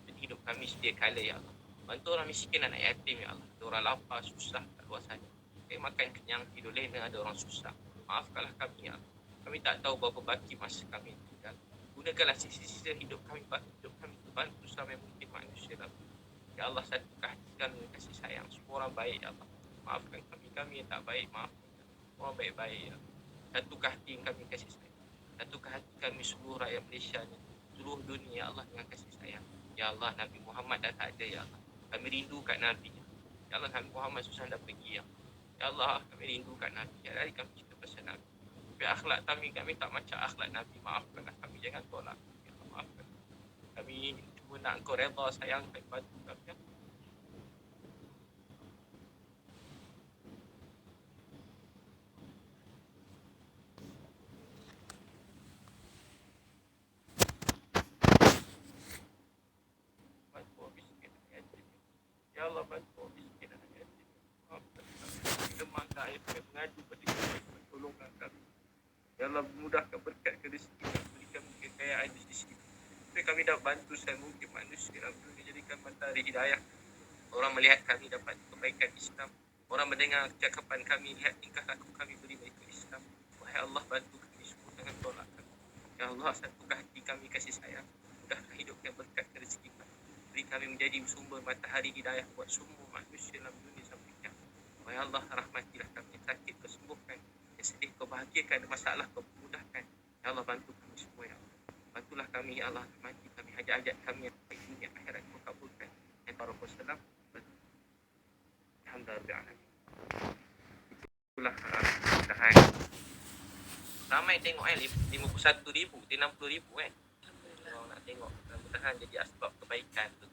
dan hidup kami sedia kala Ya Allah. Bantu orang miskin, anak yatim Ya Allah. Ada orang lapar, susah kat luar sana. Makan kenyang, tidur lena, ada orang susah. Maafkanlah kami Ya Allah. Kami tak tahu berapa baki masa kami tinggal. Gunakanlah sisa-sisa hidup kami bantu selama mungkin manusia dalam. Ya Allah, satukan hati kami kasih sayang. Semua orang baik Ya Allah. Maafkan kami yang tak baik. Maafkan orang baik-baik Ya Allah. Satukan hati kami kasih sayang. Satukan hati kami seluruh rakyat Malaysia ni, seluruh dunia Ya Allah dengan kasih sayang. Ya Allah, Nabi Muhammad dah tak ada Ya Allah. Kami rindu kat Nabi Ya Allah. Nabi Muhammad susah dah pergi Ya Allah. Ya Allah, kami rindu kat Nabi. Ya Allah, kami cerita pasal Nabi. Tapi akhlak kami tak macam akhlak Nabi. Maafkanlah kami, jangan tolak. Ya Allah, maafkan. Kami cuma nak Kau redha, sayangkan, bantu kami ya. Bantu miskin dan yatim. Ya Allah, bantu miskin dan yatim. Maafkan kami. Lemah tak air mengadu pada kami. Tolonglah kami. Ya Allah, mudahkan berkat ke rezeki dan berikan kekayaan di sisi. Kami dah bantu saya mungkin manusia dalam dunia, jadikan matahari hidayah. Orang melihat kami dapat kebaikan Islam. Orang mendengar cakapan kami, lihat tingkah laku kami beri mereka Islam. Wahai Allah, bantu kami semua, jangan tolak kami. Ya Allah, satukan hati kami kasih sayang. Mudahkan hidup yang berkat ke rezeki kami. Beri kami menjadi sumber matahari hidayah buat semua manusia dalam dunia sampai kiamat. Wahai Allah, rahmatilah kami. Yang sakit Kau sembuhkan, yang sedih Kau bahagiakan, masalah Kau mudahkan. Ya Allah, bantu kami semua Ya Allah. Bantulah kami Ya Allah, rahmati kami, hajat-hajat kami yang baik dunia akhirat Kau kabulkan. Ya Rasulullah, alhamdulillah. Itulah mudahan ramai tengok 51,000, 60,000 kan. Orang nak tengok, mudah-mudahan jadi asbab kebaikan tu.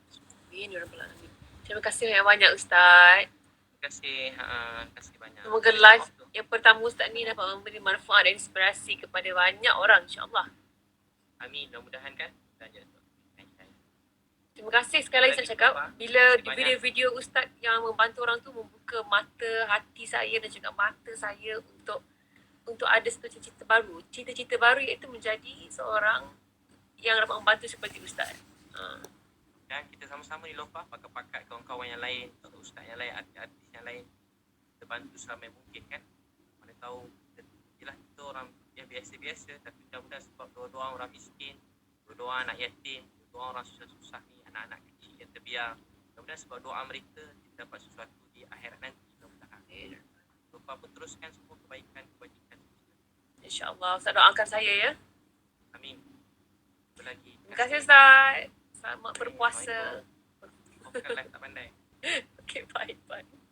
Terima kasih banyak-banyak Ustaz. Terima kasih, terima kasih banyak. Semoga live yang pertama Ustaz ni dapat memberi manfaat dan inspirasi kepada banyak orang, insya-Allah. Amin, mudah-mudahan kan. Terima kasih sekali lagi saya cakap. Bila video-video Ustaz yang membantu orang tu membuka mata hati saya dan juga mata saya untuk ada satu cita-cita baru. Cita-cita baru iaitu menjadi seorang yang dapat membantu seperti Ustaz. Dan kita sama-sama ni Lofa, pakat-pakat kawan-kawan yang lain, ustaz yang lain, artis yang lain. Kita bantu selama mungkin kan. Mana tahu, yelah kita orang yang biasa-biasa, tapi mudah-mudahan sebab doa-doa orang miskin, doa anak yatim, doa orang susah-susah ni, anak-anak kecil yang terbiar. Mudah-mudahan sebab doa mereka, kita dapat sesuatu di akhirat nanti. Mudah-mudahan. apa-apa, teruskan semua kebaikan-kebajikan. InsyaAllah. Ustaz doakan saya ya. Amin. Apa lagi? Terima kasih Ustaz. Selamat berpuasa. Bukanlah tak pandai. Okay, bye.